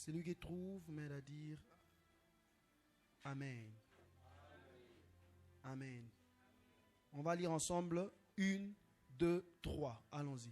Celui qui trouve, m'aide à dire Amen. Amen. On va lire ensemble 1, 2, 3. Allons-y.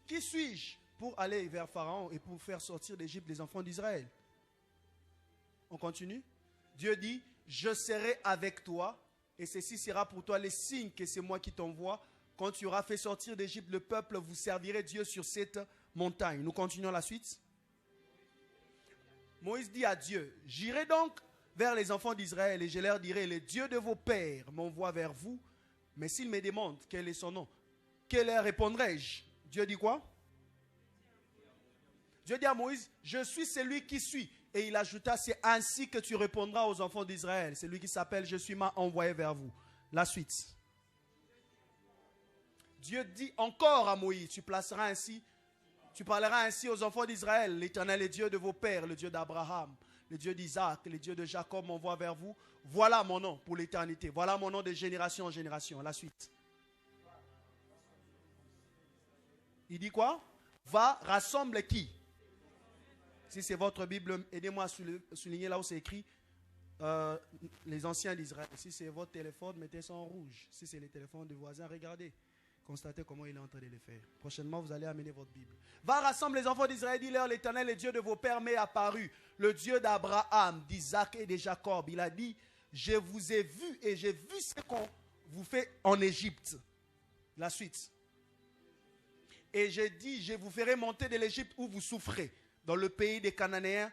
Qui suis-je pour aller vers Pharaon et pour faire sortir d'Égypte les enfants d'Israël? On continue. Dieu dit, je serai avec toi et ceci sera pour toi les signes que c'est moi qui t'envoie. Quand tu auras fait sortir d'Égypte le peuple, vous servirez Dieu sur cette montagne. Nous continuons la suite. Moïse dit à Dieu, j'irai donc vers les enfants d'Israël et je leur dirai, le Dieu de vos pères m'envoie vers vous. Mais s'ils me demandent quel est son nom, que leur répondrai-je? Dieu dit quoi? Dieu dit à Moïse, je suis celui qui suis. Et il ajouta, c'est ainsi que tu répondras aux enfants d'Israël. C'est lui qui s'appelle, je suis m'a envoyé vers vous. La suite. Dieu dit encore à Moïse, tu parleras ainsi aux enfants d'Israël. L'Éternel est Dieu de vos pères, le Dieu d'Abraham, le Dieu d'Isaac, le Dieu de Jacob m'envoie vers vous. Voilà mon nom pour l'éternité. Voilà mon nom de génération en génération. La suite. Il dit quoi? Va, rassemble qui? Si c'est votre Bible, aidez-moi à souligner là où c'est écrit les anciens d'Israël. Si c'est votre téléphone, mettez ça en rouge. Si c'est les téléphones des voisins, regardez. Constatez comment il est en train de le faire. Prochainement, vous allez amener votre Bible. Va, rassemble les enfants d'Israël, dis-leur, l'Éternel, le Dieu de vos pères, m'est apparu. Le Dieu d'Abraham, d'Isaac et de Jacob. Il a dit, je vous ai vu et j'ai vu ce qu'on vous fait en Égypte. La suite. Et j'ai dit, je vous ferai monter de l'Égypte où vous souffrez, dans le pays des Cananéens,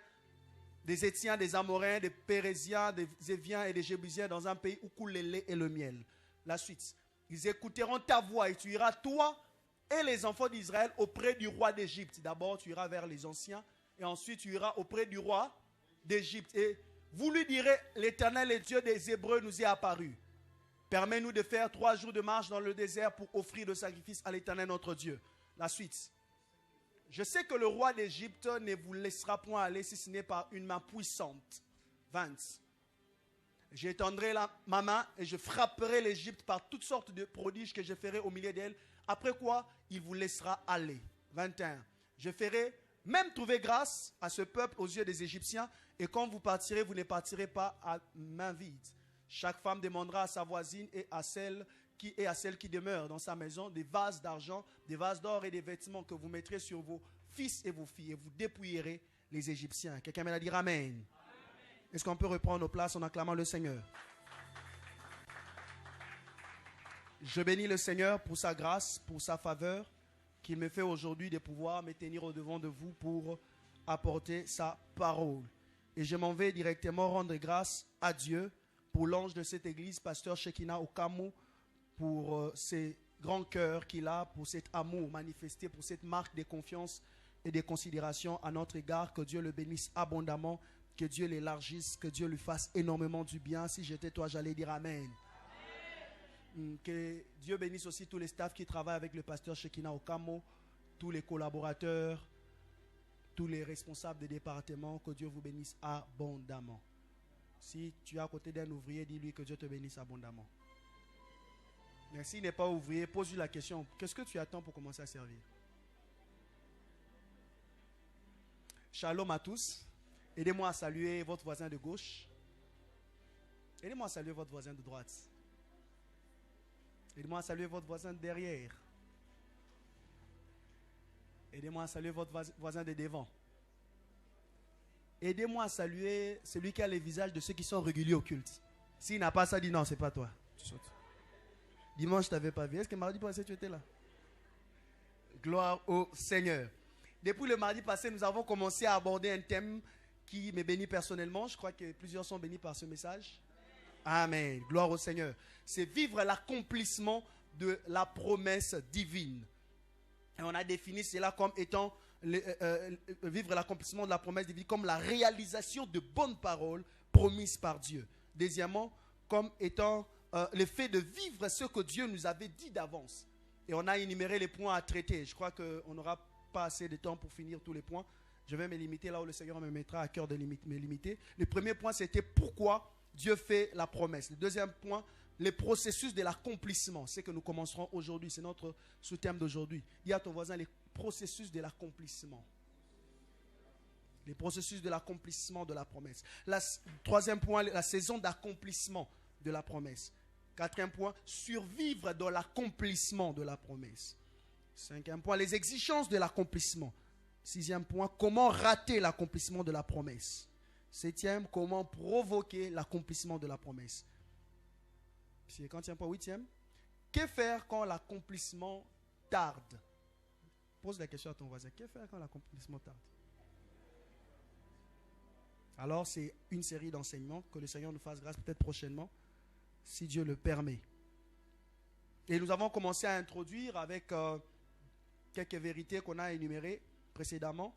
des Étiens, des Amoréens, des Pérésiens, des Éviens et des Jébusiens, dans un pays où coule le lait et le miel. La suite. Ils écouteront ta voix et tu iras, toi et les enfants d'Israël, auprès du roi d'Égypte. D'abord, tu iras vers les anciens et ensuite tu iras auprès du roi d'Égypte. Et vous lui direz, l'Éternel, le Dieu des Hébreux, nous est apparu. Permets-nous de faire 3 jours de marche dans le désert pour offrir le sacrifice à l'Éternel notre Dieu. La suite. Je sais que le roi d'Égypte ne vous laissera point aller si ce n'est par une main puissante. 20. J'étendrai ma main et je frapperai l'Égypte par toutes sortes de prodiges que je ferai au milieu d'elle. Après quoi, il vous laissera aller. 21. Je ferai même trouver grâce à ce peuple aux yeux des Égyptiens. Et quand vous partirez, vous ne partirez pas à main vide. Chaque femme demandera à sa voisine et à celle qui demeure dans sa maison des vases d'argent, des vases d'or et des vêtements que vous mettrez sur vos fils et vos filles et vous dépouillerez les Égyptiens. Quelqu'un va dire Amen. Amen. Est-ce qu'on peut reprendre nos places en acclamant le Seigneur? Je bénis le Seigneur pour sa grâce, pour sa faveur qu'il me fait aujourd'hui de pouvoir me tenir au devant de vous pour apporter sa parole. Et je m'en vais directement rendre grâce à Dieu pour l'ange de cette église, pasteur Shekina Okamo, pour ces grands cœurs qu'il a, pour cet amour manifesté, pour cette marque de confiance et de considération à notre égard. Que Dieu le bénisse abondamment, que Dieu l'élargisse, que Dieu lui fasse énormément du bien. Si j'étais toi, j'allais dire Amen. Amen. Que Dieu bénisse aussi tous les staffs qui travaillent avec le pasteur Shekina Okamo, tous les collaborateurs, tous les responsables des départements. Que Dieu vous bénisse abondamment. Si tu es à côté d'un ouvrier, dis-lui que Dieu te bénisse abondamment. Mais s'il n'est pas ouvrier, pose-lui la question, qu'est-ce que tu attends pour commencer à servir? Shalom à tous. Aidez-moi à saluer votre voisin de gauche. Aidez-moi à saluer votre voisin de droite. Aidez-moi à saluer votre voisin de derrière. Aidez-moi à saluer votre voisin de devant. Aidez-moi à saluer celui qui a les visages de ceux qui sont réguliers au culte. S'il n'a pas ça, dis non, c'est pas toi. Tu sautes. Dimanche, je ne t'avais pas vu. Est-ce que mardi passé, tu étais là? Gloire au Seigneur. Depuis le mardi passé, nous avons commencé à aborder un thème qui me bénit personnellement. Je crois que plusieurs sont bénis par ce message. Amen. Gloire au Seigneur. C'est vivre l'accomplissement de la promesse divine. Et on a défini cela comme étant vivre l'accomplissement de la promesse divine comme la réalisation de bonnes paroles promises par Dieu. Deuxièmement, comme étant le fait de vivre ce que Dieu nous avait dit d'avance. Et on a énuméré les points à traiter. Je crois qu'on n'aura pas assez de temps pour finir tous les points. Je vais me limiter là où le Seigneur me mettra à cœur de me limiter. Le premier point, c'était pourquoi Dieu fait la promesse. Le deuxième point, les processus de l'accomplissement. C'est que nous commencerons aujourd'hui. C'est notre sous-thème d'aujourd'hui. Dis à ton voisin les processus de l'accomplissement. Les processus de l'accomplissement de la promesse. Troisième point, la saison d'accomplissement de la promesse. Quatrième point, survivre dans l'accomplissement de la promesse. Cinquième point, les exigences de l'accomplissement. Sixième point, comment rater l'accomplissement de la promesse. Septième, comment provoquer l'accomplissement de la promesse. C'est quantième point, huitième. Que faire quand l'accomplissement tarde? Pose la question à ton voisin. Que faire quand l'accomplissement tarde? Alors, c'est une série d'enseignements que le Seigneur nous fasse grâce peut-être prochainement, si Dieu le permet. Et nous avons commencé à introduire avec quelques vérités qu'on a énumérées précédemment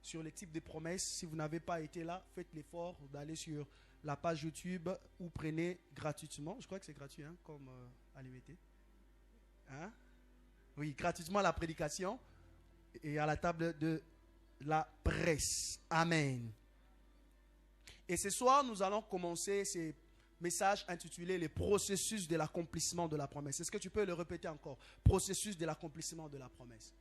sur les types de promesses. Si vous n'avez pas été là, faites l'effort d'aller sur la page YouTube ou prenez gratuitement. Je crois que c'est gratuit, hein, comme à l'IVT. Hein? Oui, gratuitement la prédication et à la table de la presse. Amen. Et ce soir, nous allons commencer ces messages intitulés les processus de l'accomplissement de la promesse. Est-ce que tu peux le répéter encore? Processus de l'accomplissement de la promesse.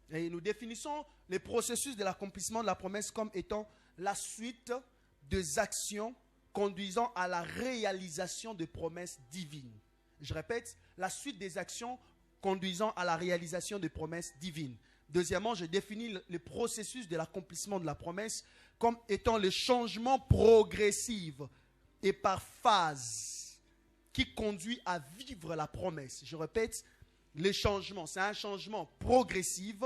Et nous définissons les processus de l'accomplissement de la promesse comme étant la suite des actions conduisant à la réalisation de promesses divines. Je répète, la suite des actions conduisant à la réalisation de promesses divines. Deuxièmement, je définis le processus de l'accomplissement de la promesse comme étant le changement progressif et par phase qui conduit à vivre la promesse. Je répète, le changement, c'est un changement progressif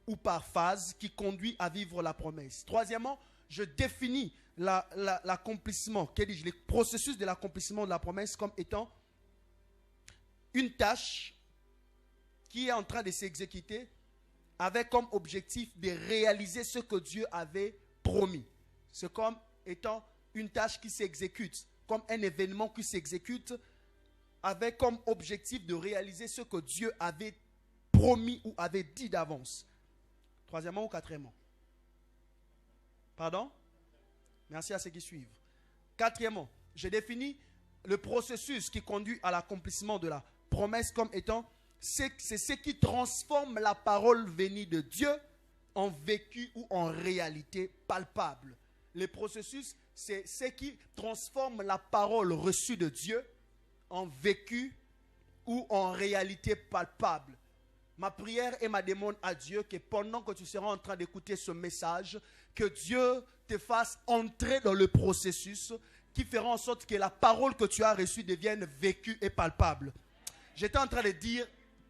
ou par phase qui conduit à vivre la promesse. Troisièmement, je définis l'accomplissement, le processus de l'accomplissement de la promesse comme étant une tâche qui est en train de s'exécuter avec comme objectif de réaliser ce que Dieu avait promis. C'est comme étant une tâche qui s'exécute, comme un événement qui s'exécute avec comme objectif de réaliser ce que Dieu avait promis ou avait dit d'avance. Troisièmement ou quatrièmement? Pardon? Merci à ceux qui suivent. Quatrièmement, je définis le processus qui conduit à l'accomplissement de la promesse comme étant c'est ce qui transforme la parole venue de Dieu en vécu ou en réalité palpable. Le processus, c'est ce qui transforme la parole reçue de Dieu en vécu ou en réalité palpable. Ma prière et ma demande à Dieu que pendant que tu seras en train d'écouter ce message, que Dieu te fasse entrer dans le processus qui fera en sorte que la parole que tu as reçue devienne vécue et palpable. J'étais en train de dire,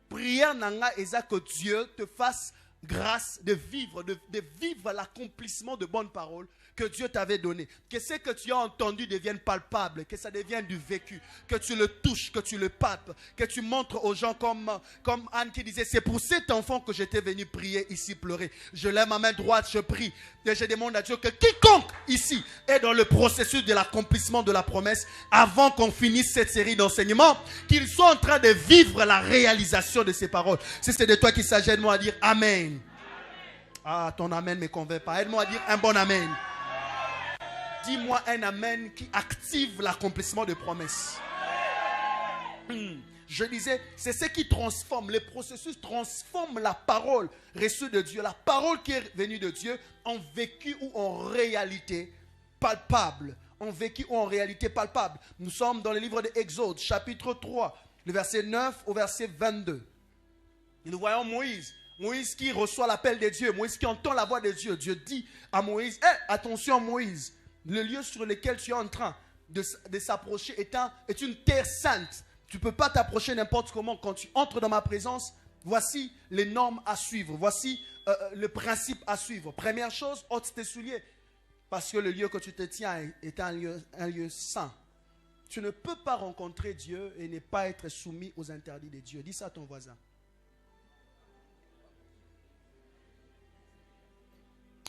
prière nanga eza que Dieu te fasse grâce de vivre l'accomplissement de bonnes paroles que Dieu t'avait donné. Que ce que tu as entendu devienne palpable, que ça devienne du vécu, que tu le touches, que tu le palpes, que tu montres aux gens comme Anne qui disait, c'est pour cet enfant que j'étais venu prier ici, pleurer. Je lève ma main droite, je prie, et je demande à Dieu que quiconque ici est dans le processus de l'accomplissement de la promesse, avant qu'on finisse cette série d'enseignements, qu'il soit en train de vivre la réalisation de ces paroles. Si c'est de toi qu'il s'agit, aide-moi à dire Amen. Ah, ton Amen ne me convainc pas. Aide-moi à dire un bon Amen. Dis-moi un Amen qui active l'accomplissement de promesses. Je disais, c'est ce qui transforme, le processus transforme la parole reçue de Dieu, la parole qui est venue de Dieu en vécu ou en réalité palpable. En vécu ou en réalité palpable. Nous sommes dans le livre de Exode, chapitre 3, le verset 9 au verset 22. Et nous voyons Moïse. Moïse qui reçoit l'appel de Dieu, Moïse qui entend la voix de Dieu. Dieu dit à Moïse, attention Moïse, le lieu sur lequel tu es en train de s'approcher est une terre sainte. Tu ne peux pas t'approcher n'importe comment. Quand tu entres dans ma présence, voici les normes à suivre. Voici le principe à suivre. Première chose, ôte tes souliers. Parce que le lieu que tu te tiens est un lieu saint. Tu ne peux pas rencontrer Dieu et ne pas être soumis aux interdits de Dieu. Dis ça à ton voisin.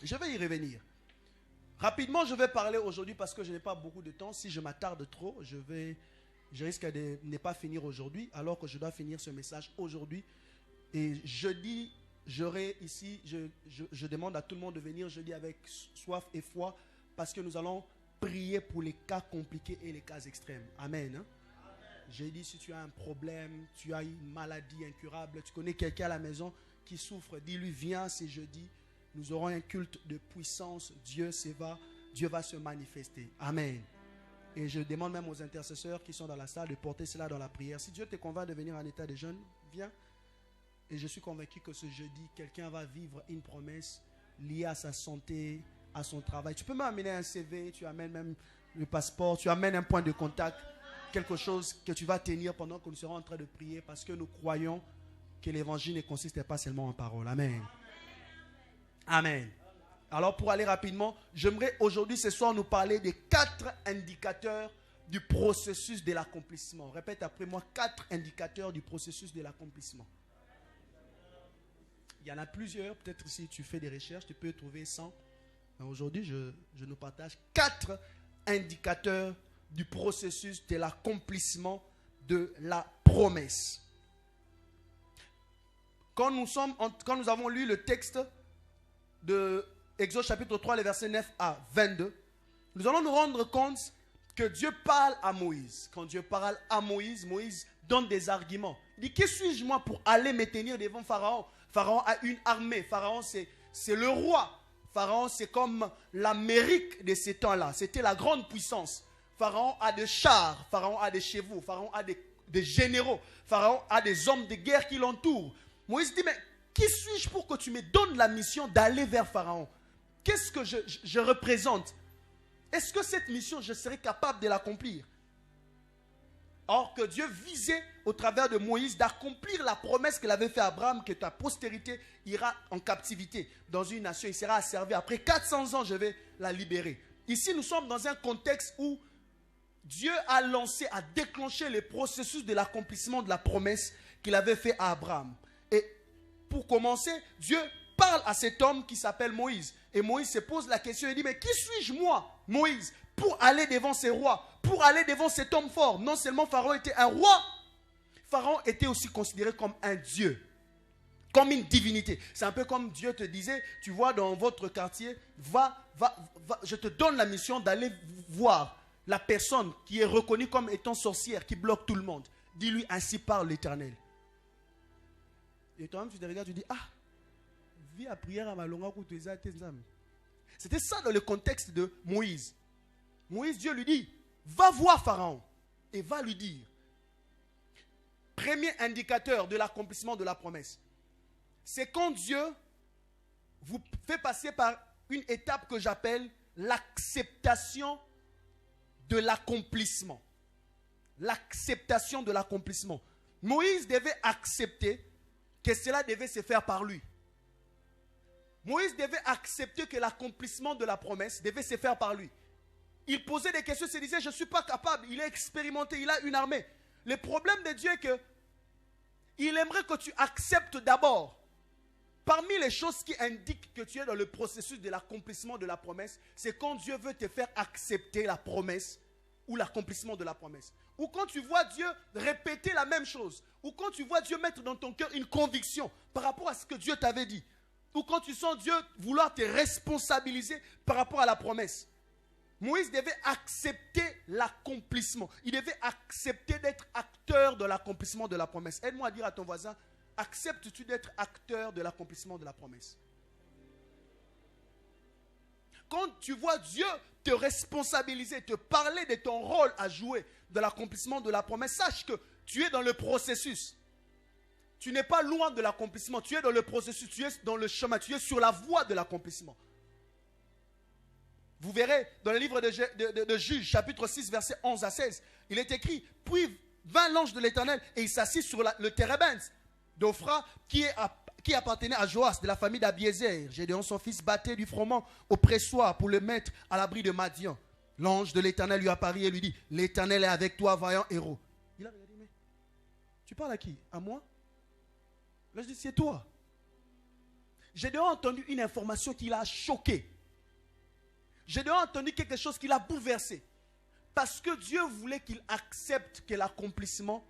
Je vais y revenir. Rapidement, je vais parler aujourd'hui parce que je n'ai pas beaucoup de temps. Si je m'attarde trop, je vais je risque de ne pas finir aujourd'hui, alors que je dois finir ce message aujourd'hui. Et jeudi, j'aurai ici, je demande à tout le monde de venir jeudi avec soif et foi, parce que nous allons prier pour les cas compliqués et les cas extrêmes. Amen. Hein? J'ai dit, si tu as un problème, tu as une maladie incurable, tu connais quelqu'un à la maison qui souffre, dis-lui, viens, c'est jeudi. Nous aurons un culte de puissance. Dieu va se manifester. Amen. Et je demande même aux intercesseurs qui sont dans la salle de porter cela dans la prière. Si Dieu te convainc de venir en état de jeûne, viens. Et je suis convaincu que ce jeudi, quelqu'un va vivre une promesse liée à sa santé, à son travail. Tu peux m'amener un CV, tu amènes même le passeport, tu amènes un point de contact, quelque chose que tu vas tenir pendant que nous serons en train de prier, parce que nous croyons que l'évangile ne consiste pas seulement en parole. Amen. Amen. Alors pour aller rapidement, j'aimerais aujourd'hui, ce soir, nous parler des 4 indicateurs du processus de l'accomplissement. Répète après moi, 4 indicateurs du processus de l'accomplissement. Il y en a plusieurs. Peut-être si tu fais des recherches, tu peux trouver 100. Mais aujourd'hui, je nous partage 4 indicateurs du processus de l'accomplissement de la promesse. Quand nous avons lu le texte de Exode chapitre 3, les versets 9 à 22, nous allons nous rendre compte que Dieu parle à Moïse. Quand Dieu parle à Moïse, Moïse donne des arguments. Il dit, qui suis-je moi pour aller me tenir devant Pharaon? Pharaon a une armée. Pharaon, c'est le roi. Pharaon, c'est comme l'Amérique de ces temps-là. C'était la grande puissance. Pharaon a des chars. Pharaon a des chevaux. Pharaon a des généraux. Pharaon a des hommes de guerre qui l'entourent. Moïse dit, mais qui suis-je pour que tu me donnes la mission d'aller vers Pharaon? Qu'est-ce que je représente? Est-ce que cette mission, je serai capable de l'accomplir? Or que Dieu visait au travers de Moïse d'accomplir la promesse qu'il avait fait à Abraham, que ta postérité ira en captivité dans une nation, il sera asservi. Après 400 ans, je vais la libérer. Ici, nous sommes dans un contexte où Dieu a déclenché le processus de l'accomplissement de la promesse qu'il avait fait à Abraham. Et pour commencer, Dieu parle à cet homme qui s'appelle Moïse. Et Moïse se pose la question et dit, mais qui suis-je moi, Moïse, pour aller devant ces rois, pour aller devant cet homme fort? Non seulement Pharaon était un roi, Pharaon était aussi considéré comme un dieu, comme une divinité. C'est un peu comme Dieu te disait, tu vois dans votre quartier, va, je te donne la mission d'aller voir la personne qui est reconnue comme étant sorcière, qui bloque tout le monde. Dis-lui, ainsi parle l'Éternel. Et toi-même, tu te regardes, tu dis, vis à prière à ma longue. C'était ça dans le contexte de Moïse. Moïse, Dieu lui dit, va voir Pharaon et va lui dire. Premier indicateur de l'accomplissement de la promesse, c'est quand Dieu vous fait passer par une étape que j'appelle l'acceptation de l'accomplissement. L'acceptation de l'accomplissement. Moïse devait accepter que cela devait se faire par lui. Moïse devait accepter que l'accomplissement de la promesse devait se faire par lui. Il posait des questions, il se disait, je ne suis pas capable. Il est expérimenté, il a une armée. Le problème de Dieu est que il aimerait que tu acceptes d'abord. Parmi les choses qui indiquent que tu es dans le processus de l'accomplissement de la promesse, c'est quand Dieu veut te faire accepter la promesse ou l'accomplissement de la promesse. Ou quand tu vois Dieu répéter la même chose. Ou quand tu vois Dieu mettre dans ton cœur une conviction par rapport à ce que Dieu t'avait dit. Ou quand tu sens Dieu vouloir te responsabiliser par rapport à la promesse. Moïse devait accepter l'accomplissement. Il devait accepter d'être acteur de l'accomplissement de la promesse. Aide-moi à dire à ton voisin, acceptes-tu d'être acteur de l'accomplissement de la promesse? Quand tu vois Dieu te responsabiliser, te parler de ton rôle à jouer de l'accomplissement de la promesse, sache que tu es dans le processus. Tu n'es pas loin de l'accomplissement, tu es dans le processus, tu es dans le chemin, tu es sur la voie de l'accomplissement. Vous verrez dans le livre de Juges, chapitre 6, versets 11 à 16, il est écrit, puis vint l'ange de l'Éternel et il s'assit sur le térébinthe d'Ophra qui appartenait à Joas de la famille d'Abiézer. Gédéon, son fils, battait du froment au pressoir pour le mettre à l'abri de Madian. L'ange de l'Éternel lui apparut et lui dit, l'Éternel est avec toi, vaillant héros. Il a regardé, mais tu parles à qui? À moi? Là, je dis, c'est toi. Gédéon a entendu une information qui l'a choqué. Gédéon a entendu quelque chose qui l'a bouleversé. Parce que Dieu voulait qu'il accepte que l'accomplissement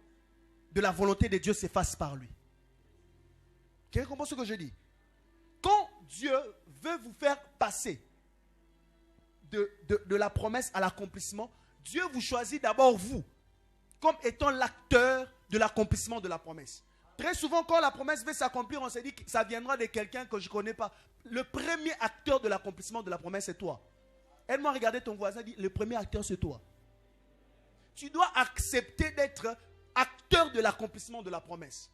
de la volonté de Dieu se fasse par lui. Quelqu'un comprend ce que je dis? Quand Dieu veut vous faire passer de la promesse à l'accomplissement, Dieu vous choisit d'abord vous comme étant l'acteur de l'accomplissement de la promesse. Très souvent, quand la promesse veut s'accomplir, on se dit que ça viendra de quelqu'un que je ne connais pas. Le premier acteur de l'accomplissement de la promesse, c'est toi. Aide-moi à regarder ton voisin, dit, le premier acteur, c'est toi. Tu dois accepter d'être acteur de l'accomplissement de la promesse.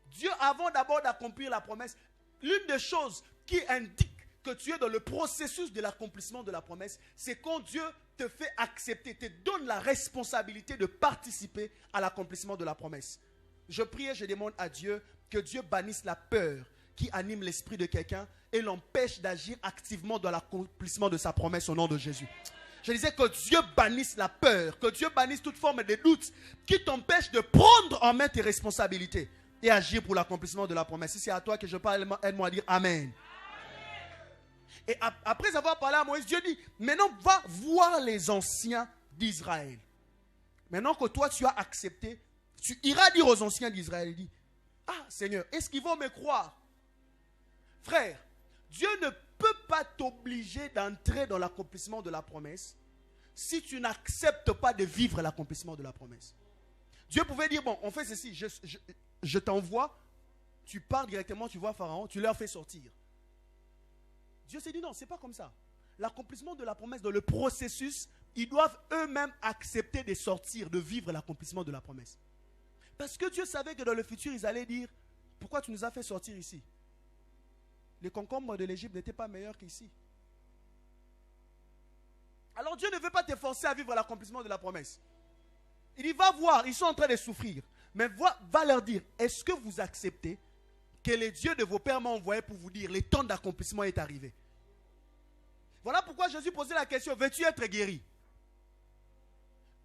Dieu, avant d'abord d'accomplir la promesse, l'une des choses qui indique que tu es dans le processus de l'accomplissement de la promesse, c'est quand Dieu te fait accepter, te donne la responsabilité de participer à l'accomplissement de la promesse. Je prie et je demande à Dieu que Dieu bannisse la peur qui anime l'esprit de quelqu'un et l'empêche d'agir activement dans l'accomplissement de sa promesse au nom de Jésus. Je disais que Dieu bannisse la peur, que Dieu bannisse toute forme de doute qui t'empêche de prendre en main tes responsabilités et agir pour l'accomplissement de la promesse. Si c'est à toi que je parle, aide-moi à dire Amen. Et après avoir parlé à Moïse, Dieu dit, maintenant va voir les anciens d'Israël. Maintenant que toi tu as accepté, tu iras dire aux anciens d'Israël, il dit, ah Seigneur, est-ce qu'ils vont me croire? Frère, Dieu ne peut pas t'obliger d'entrer dans l'accomplissement de la promesse si tu n'acceptes pas de vivre l'accomplissement de la promesse. Dieu pouvait dire, bon, on fait ceci, je t'envoie, tu pars directement, tu vois Pharaon, tu leur fais sortir. Dieu s'est dit non, ce n'est pas comme ça. L'accomplissement de la promesse, dans le processus, ils doivent eux-mêmes accepter de sortir, de vivre l'accomplissement de la promesse. Parce que Dieu savait que dans le futur, ils allaient dire, pourquoi tu nous as fait sortir ici? Les concombres de l'Égypte n'étaient pas meilleurs qu'ici. Alors Dieu ne veut pas te forcer à vivre l'accomplissement de la promesse. Il dit, va voir, ils sont en train de souffrir. Mais va leur dire, est-ce que vous acceptez que les dieux de vos pères m'ont envoyé pour vous dire, le temps d'accomplissement est arrivé. Voilà pourquoi Jésus posait la question, veux-tu être guéri?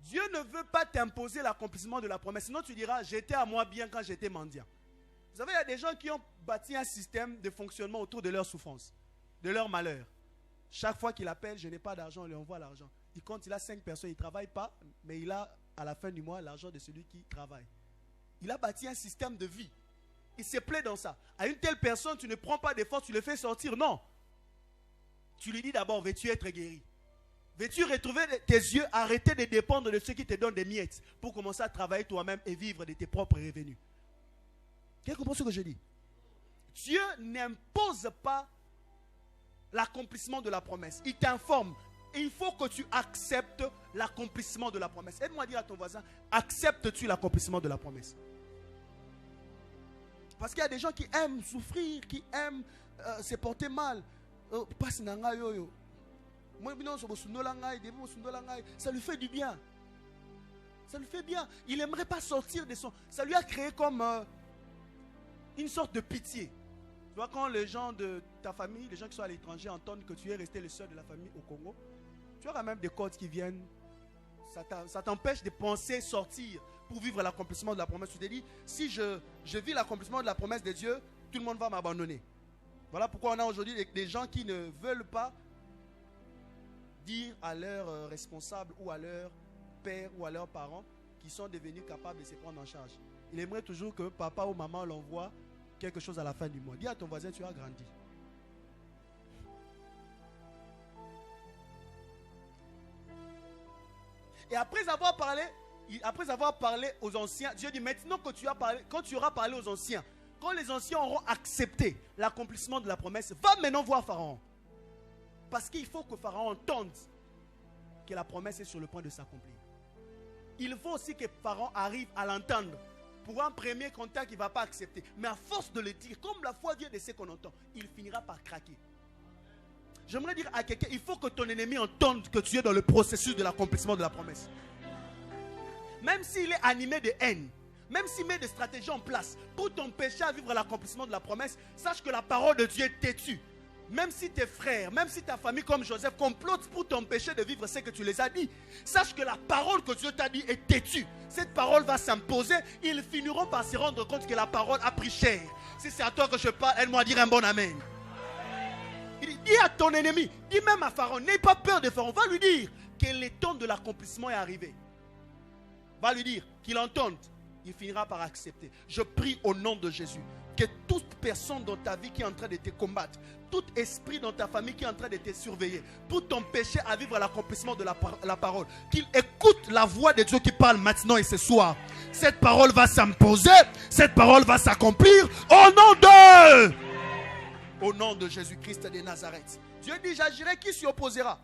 Dieu ne veut pas t'imposer l'accomplissement de la promesse. Sinon tu diras, j'étais à moi bien quand j'étais mendiant. Vous savez, il y a des gens qui ont bâti un système de fonctionnement autour de leur souffrance, de leur malheur. Chaque fois qu'il appelle, je n'ai pas d'argent, on lui envoie l'argent. Il compte, il a 5 personnes, il ne travaille pas, mais il a à la fin du mois l'argent de celui qui travaille. Il a bâti un système de vie. Il se plaît dans ça. À une telle personne, tu ne prends pas d'effort, tu le fais sortir. Non. Tu lui dis d'abord, veux-tu être guéri? Veux-tu retrouver tes yeux, arrêter de dépendre de ceux qui te donnent des miettes pour commencer à travailler toi-même et vivre de tes propres revenus? Quel comprend ce que je dis? Dieu n'impose pas l'accomplissement de la promesse. Il t'informe. Et il faut que tu acceptes l'accomplissement de la promesse. Aide-moi à dire à ton voisin, acceptes-tu l'accomplissement de la promesse? Parce qu'il y a des gens qui aiment souffrir, qui aiment se porter mal. Ça lui fait du bien. Ça lui fait bien. Il n'aimerait pas sortir de son... Ça lui a créé comme une sorte de pitié. Tu vois, quand les gens de ta famille, les gens qui sont à l'étranger entendent que tu es resté le seul de la famille au Congo, tu auras même des codes qui viennent. Ça t'empêche de penser sortir pour vivre l'accomplissement de la promesse. Tu te dis, si je vis l'accomplissement de la promesse de Dieu, tout le monde va m'abandonner. Voilà pourquoi on a aujourd'hui des gens qui ne veulent pas dire à leurs responsables ou à leurs pères ou à leurs parents qui sont devenus capables de se prendre en charge. Il aimerait toujours que papa ou maman l'envoie quelque chose à la fin du mois. Dis à ton voisin, tu as grandi. Et après avoir parlé aux anciens, Dieu dit maintenant que tu as parlé, quand tu auras parlé aux anciens, quand les anciens auront accepté l'accomplissement de la promesse, va maintenant voir Pharaon. Parce qu'il faut que Pharaon entende que la promesse est sur le point de s'accomplir. Il faut aussi que Pharaon arrive à l'entendre. Pour un premier contact, il ne va pas accepter. Mais à force de le dire, comme la foi vient de ce qu'on entend, il finira par craquer. J'aimerais dire à quelqu'un, il faut que ton ennemi entende que tu es dans le processus de l'accomplissement de la promesse. Même s'il est animé de haine, même s'il met des stratégies en place pour t'empêcher à vivre l'accomplissement de la promesse, sache que la parole de Dieu est têtue. Même si tes frères, même si ta famille comme Joseph complote pour t'empêcher de vivre ce que tu les as dit, sache que la parole que Dieu t'a dit est têtue. Cette parole va s'imposer. Ils finiront par se rendre compte que la parole a pris cher. Si c'est à toi que je parle, aide-moi à dire un bon amen. Il dit à ton ennemi, dis même à Pharaon, n'aie pas peur de Pharaon. Va lui dire que le temps de l'accomplissement est arrivé. Va lui dire qu'il entende. Il finira par accepter. Je prie au nom de Jésus que toute personne dans ta vie qui est en train de te combattre, tout esprit dans ta famille qui est en train de te surveiller, tout ton péché à vivre l'accomplissement de la parole, qu'il écoute la voix de Dieu qui parle maintenant et ce soir. Cette parole va s'imposer, cette parole va s'accomplir au nom de Jésus-Christ de Nazareth. Dieu dit, j'agirai, qui s'y opposera?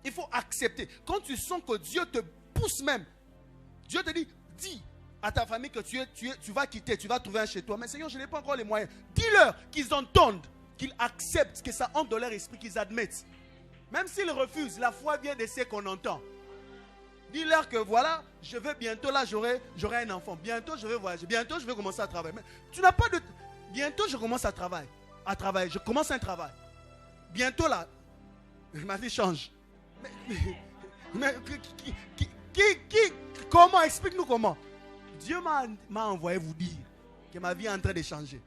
Il faut accepter. Quand tu sens que Dieu te pousse même, Dieu te dit, dis à ta famille que tu vas quitter, tu vas trouver un chez toi. Mais Seigneur, je n'ai pas encore les moyens. Dis-leur qu'ils entendent, qu'ils acceptent, que ça entre dans leur esprit, qu'ils admettent. Même s'ils refusent, la foi vient de ce qu'on entend. Dis-leur que voilà, je vais bientôt, là, j'aurai un enfant. Bientôt, je vais voyager. Bientôt, je vais commencer à travailler. Mais tu n'as pas de... Bientôt, je commence à travailler. Je commence un travail. Bientôt, là, ma vie change. Mais comment? Explique-nous comment. Dieu m'a envoyé vous dire que ma vie est en train de changer.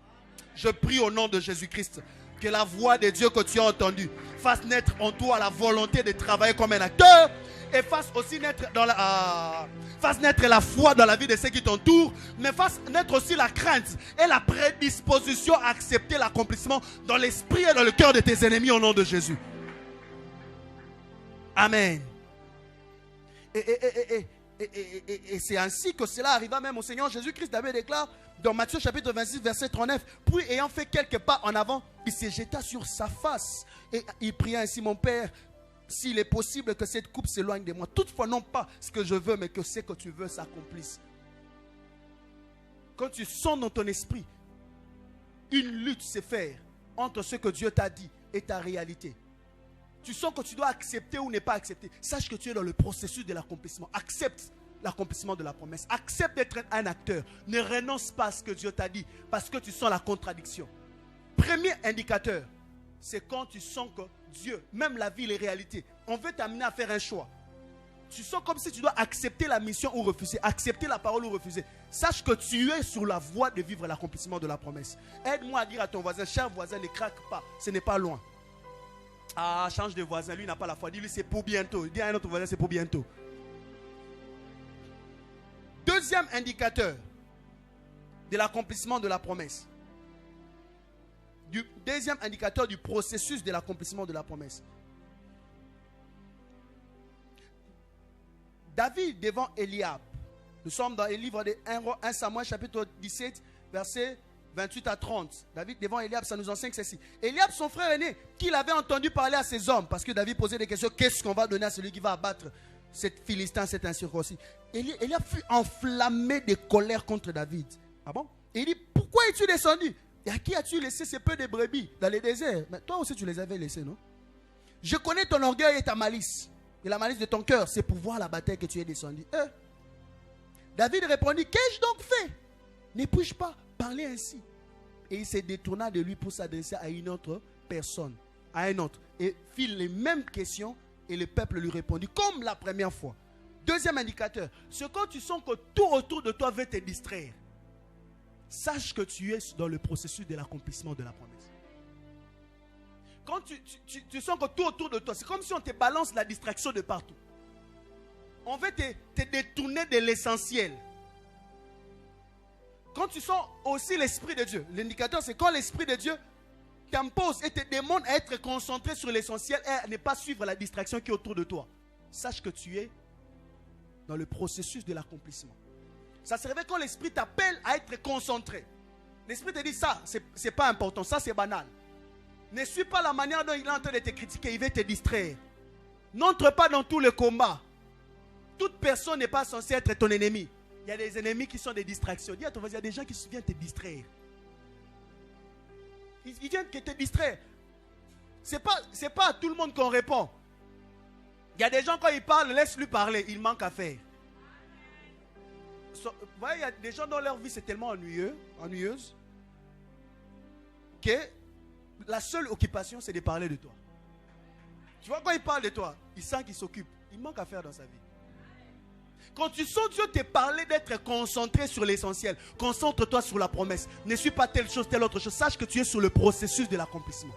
Je prie au nom de Jésus-Christ que la voix de Dieu que tu as entendue fasse naître en toi la volonté de travailler comme un acteur et fasse aussi naître la foi dans la vie de ceux qui t'entourent, mais fasse naître aussi la crainte et la prédisposition à accepter l'accomplissement dans l'esprit et dans le cœur de tes ennemis au nom de Jésus. Amen. Et c'est ainsi que cela arriva même au Seigneur Jésus-Christ. David déclare dans Matthieu chapitre 26 verset 39, puis ayant fait quelques pas en avant, il se jeta sur sa face et il pria ainsi: mon Père, s'il est possible que cette coupe s'éloigne de moi, toutefois non pas ce que je veux, mais que ce que tu veux s'accomplisse. Quand tu sens dans ton esprit une lutte se faire entre ce que Dieu t'a dit et ta réalité, tu sens que tu dois accepter ou ne pas accepter, sache que tu es dans le processus de l'accomplissement. Accepte l'accomplissement de la promesse. Accepte d'être un acteur. Ne renonce pas à ce que Dieu t'a dit parce que tu sens la contradiction. Premier indicateur, c'est quand tu sens que Dieu, même la vie, les réalités, on veut t'amener à faire un choix. Tu sens comme si tu dois accepter la mission ou refuser, accepter la parole ou refuser. Sache que tu es sur la voie de vivre l'accomplissement de la promesse. Aide-moi à dire à ton voisin: cher voisin, ne craque pas, ce n'est pas loin. Ah, change de voisin, lui n'a pas la foi. Dis-lui c'est pour bientôt. Dis à un autre voisin c'est pour bientôt. Deuxième indicateur de l'accomplissement de la promesse. Deuxième indicateur du processus de l'accomplissement de la promesse. David devant Eliab. Nous sommes dans le livre de 1 Samuel chapitre 17 verset 28 à 30. David devant Eliab, ça nous enseigne ceci. Eliab, son frère aîné, qu'il avait entendu parler à ses hommes, parce que David posait des questions: qu'est-ce qu'on va donner à celui qui va abattre cet Philistin, cet incirconcis? Eliab fut enflammé de colère contre David. Ah bon? Et il dit: pourquoi es-tu descendu? Et à qui as-tu laissé ces peu de brebis dans les déserts? Mais toi aussi tu les avais laissés, non? Je connais ton orgueil et ta malice. Et la malice de ton cœur, c'est pour voir la bataille que tu es descendu. David répondit: qu'ai-je donc fait? Ne puis-je pas parler ainsi? Et il se détourna de lui pour s'adresser à une autre personne, à un autre, et fit les mêmes questions, et le peuple lui répondit comme la première fois. Deuxième indicateur, c'est quand tu sens que tout autour de toi veut te distraire. Sache que tu es dans le processus de l'accomplissement de la promesse. Quand tu sens que tout autour de toi, c'est comme si on te balance la distraction de partout. On veut te détourner de l'essentiel. Quand tu sens aussi l'Esprit de Dieu, l'indicateur c'est quand l'Esprit de Dieu t'impose et te demande à être concentré sur l'essentiel et à ne pas suivre la distraction qui est autour de toi. Sache que tu es dans le processus de l'accomplissement. Ça se révèle quand l'Esprit t'appelle à être concentré. L'Esprit te dit: ça, c'est pas important, ça c'est banal. Ne suis pas la manière dont il est en train de te critiquer, il veut te distraire. N'entre pas dans tout le combat. Toute personne n'est pas censée être ton ennemi. Il y a des ennemis qui sont des distractions. Dis à ton voisin: il y a des gens qui viennent te distraire. Ils viennent te distraire. C'est pas à tout le monde qu'on répond. Il y a des gens, quand ils parlent, laisse-lui parler. Il manque à faire. Vous voyez, il y a des gens dont leur vie c'est tellement ennuyeuse, que la seule occupation c'est de parler de toi. Tu vois, quand il parle de toi, il sent qu'il s'occupe. Il manque à faire dans sa vie. Quand tu sens Dieu te parler d'être concentré sur l'essentiel, concentre-toi sur la promesse. Ne suis pas telle chose, telle autre chose. Sache que tu es sur le processus de l'accomplissement.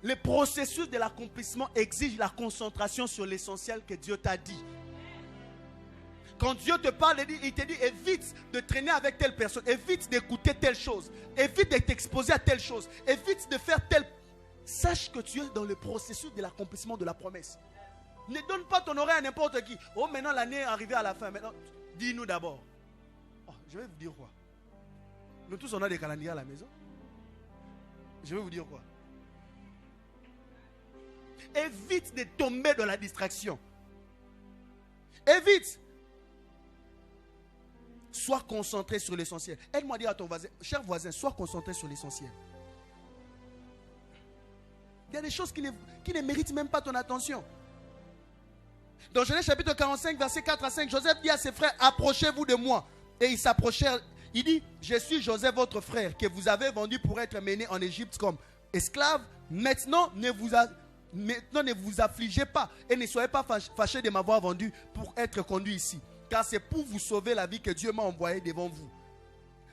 Le processus de l'accomplissement exige la concentration sur l'essentiel que Dieu t'a dit. Quand Dieu te parle, il te dit évite de traîner avec telle personne, évite d'écouter telle chose, évite de t'exposer à telle chose, évite de faire telle... Sache que tu es dans le processus de l'accomplissement de la promesse. Ne donne pas ton oreille à n'importe qui. Oh, maintenant l'année est arrivée à la fin. Maintenant, dis-nous d'abord. Oh, je vais vous dire quoi? Nous tous on a des calendriers à la maison. Je vais vous dire quoi? Évite de tomber dans la distraction. Évite. Sois concentré sur l'essentiel. Aide-moi à dire à ton voisin, cher voisin, sois concentré sur l'essentiel. Il y a des choses qui ne méritent même pas ton attention. Dans Genèse chapitre 45, verset 4 à 5, Joseph dit à ses frères, approchez-vous de moi. Et ils s'approchèrent. Il dit, je suis Joseph, votre frère, que vous avez vendu pour être mené en Égypte comme esclave. Maintenant, ne vous affligez pas et ne soyez pas fâchés de m'avoir vendu pour être conduit ici. Car c'est pour vous sauver la vie que Dieu m'a envoyé devant vous.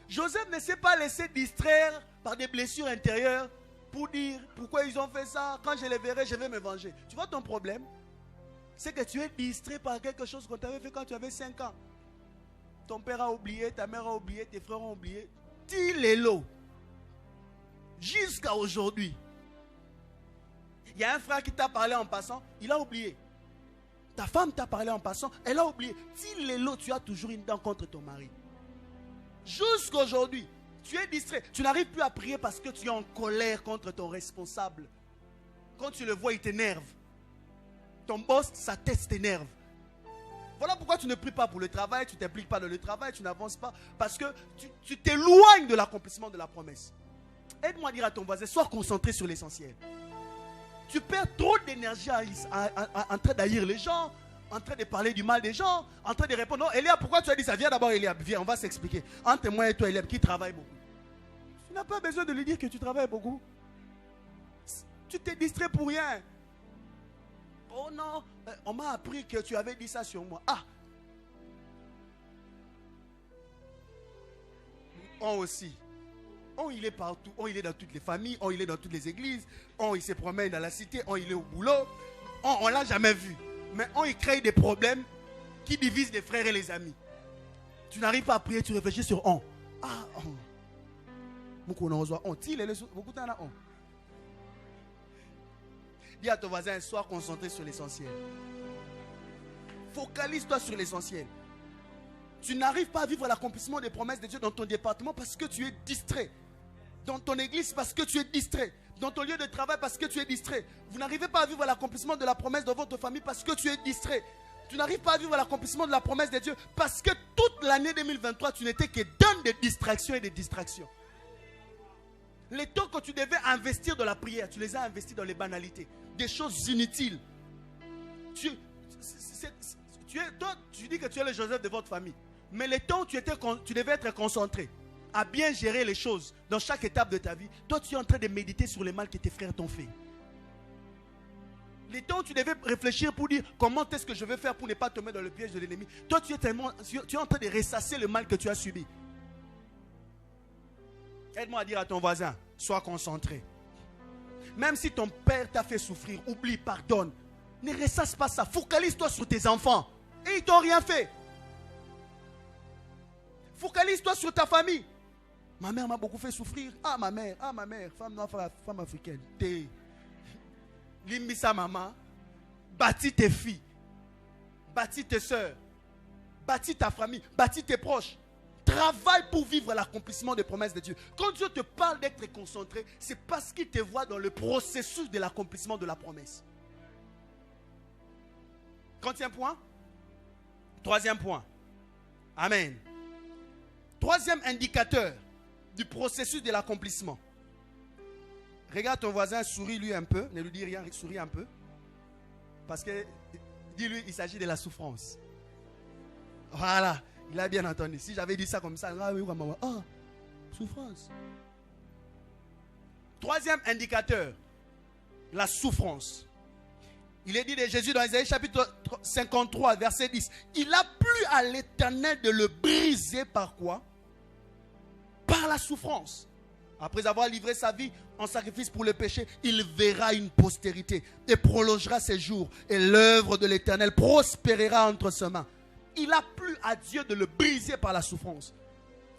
Joseph ne s'est pas laissé distraire par des blessures intérieures pour dire pourquoi ils ont fait ça. Quand je les verrai, je vais me venger. Tu vois ton problème? C'est que tu es distrait par quelque chose qu'on t'avait fait quand tu avais 5 ans. Ton père a oublié, ta mère a oublié, tes frères ont oublié. Til est l'eau. Jusqu'à aujourd'hui. Il y a un frère qui t'a parlé en passant, il a oublié. Ta femme t'a parlé en passant, elle a oublié. Til est l'eau, tu as toujours une dent contre ton mari. Jusqu'à aujourd'hui, tu es distrait. Tu n'arrives plus à prier parce que tu es en colère contre ton responsable. Quand tu le vois, il t'énerve. Ton boss, sa tête t'énerve. Voilà pourquoi tu ne pries pas pour le travail, tu ne t'impliques pas dans le travail, tu n'avances pas. Parce que tu t'éloignes de l'accomplissement de la promesse. Aide-moi à dire à ton voisin, sois concentré sur l'essentiel. Tu perds trop d'énergie en train d'haïr les gens, en train de parler du mal des gens, en train de répondre. Non, Eliab, pourquoi tu as dit ça? Viens d'abord, Eliab, viens, on va s'expliquer. Entre moi et toi, Eliab, qui travaille beaucoup. Tu n'as pas besoin de lui dire que tu travailles beaucoup. Tu t'es distrait pour rien. Oh non, on m'a appris que tu avais dit ça sur moi. Ah! On aussi. On il est partout. On il est dans toutes les familles. On il est dans toutes les églises. On il se promène dans la cité. On il est au boulot. On l'a jamais vu. Mais on il crée des problèmes qui divisent les frères et les amis. Tu n'arrives pas à prier, tu réfléchis sur on. Ah, on. Beaucoup on reçoit on. Beaucoup t'en as on. Dis à ton voisin, sois concentré sur l'essentiel. Focalise-toi sur l'essentiel. Tu n'arrives pas à vivre l'accomplissement des promesses de Dieu dans ton département parce que tu es distrait. Dans ton église parce que tu es distrait. Dans ton lieu de travail parce que tu es distrait. Vous n'arrivez pas à vivre l'accomplissement de la promesse dans votre famille parce que tu es distrait. Tu n'arrives pas à vivre l'accomplissement de la promesse de Dieu parce que toute l'année 2023, tu n'étais que dans des distractions et des distractions. Les temps que tu devais investir dans la prière, tu les as investis dans les banalités. Des choses inutiles. Tu dis que tu es le Joseph de votre famille. Mais les temps où tu devais être concentré à bien gérer les choses dans chaque étape de ta vie, toi tu es en train de méditer sur les mal que tes frères t'ont fait. Les temps où tu devais réfléchir pour dire comment est-ce que je vais faire pour ne pas tomber dans le piège de l'ennemi, toi tu es en train de ressasser le mal que tu as subi. Aide-moi à dire à ton voisin, sois concentré. Même si ton père t'a fait souffrir, oublie, pardonne. Ne ressasse pas ça. Focalise-toi sur tes enfants. Et ils ne t'ont rien fait. Focalise-toi sur ta famille. Ma mère m'a beaucoup fait souffrir. Ah ma mère, femme noire, femme africaine. Limbisa maman. Bâtis tes filles. Bâtis tes soeurs. Bâtis ta famille. Bâtis tes proches. Travaille pour vivre l'accomplissement des promesses de Dieu. Quand Dieu te parle d'être concentré, c'est parce qu'il te voit dans le processus de l'accomplissement de la promesse. Quantième point? Troisième point. Amen. Troisième indicateur du processus de l'accomplissement. Regarde ton voisin, souris lui un peu. Ne lui dis rien, souris un peu. Parce que, dis-lui, il s'agit de la souffrance. Voilà. Il a bien entendu. Si j'avais dit ça comme ça, souffrance. Troisième indicateur, la souffrance. Il est dit de Jésus dans Isaïe chapitre 53, verset 10. Il a plu à l'Éternel de le briser par quoi? Par la souffrance. Après avoir livré sa vie en sacrifice pour le péché, il verra une postérité et prolongera ses jours. Et l'œuvre de l'Éternel prospérera entre ses mains. Il a plu à Dieu de le briser par la souffrance.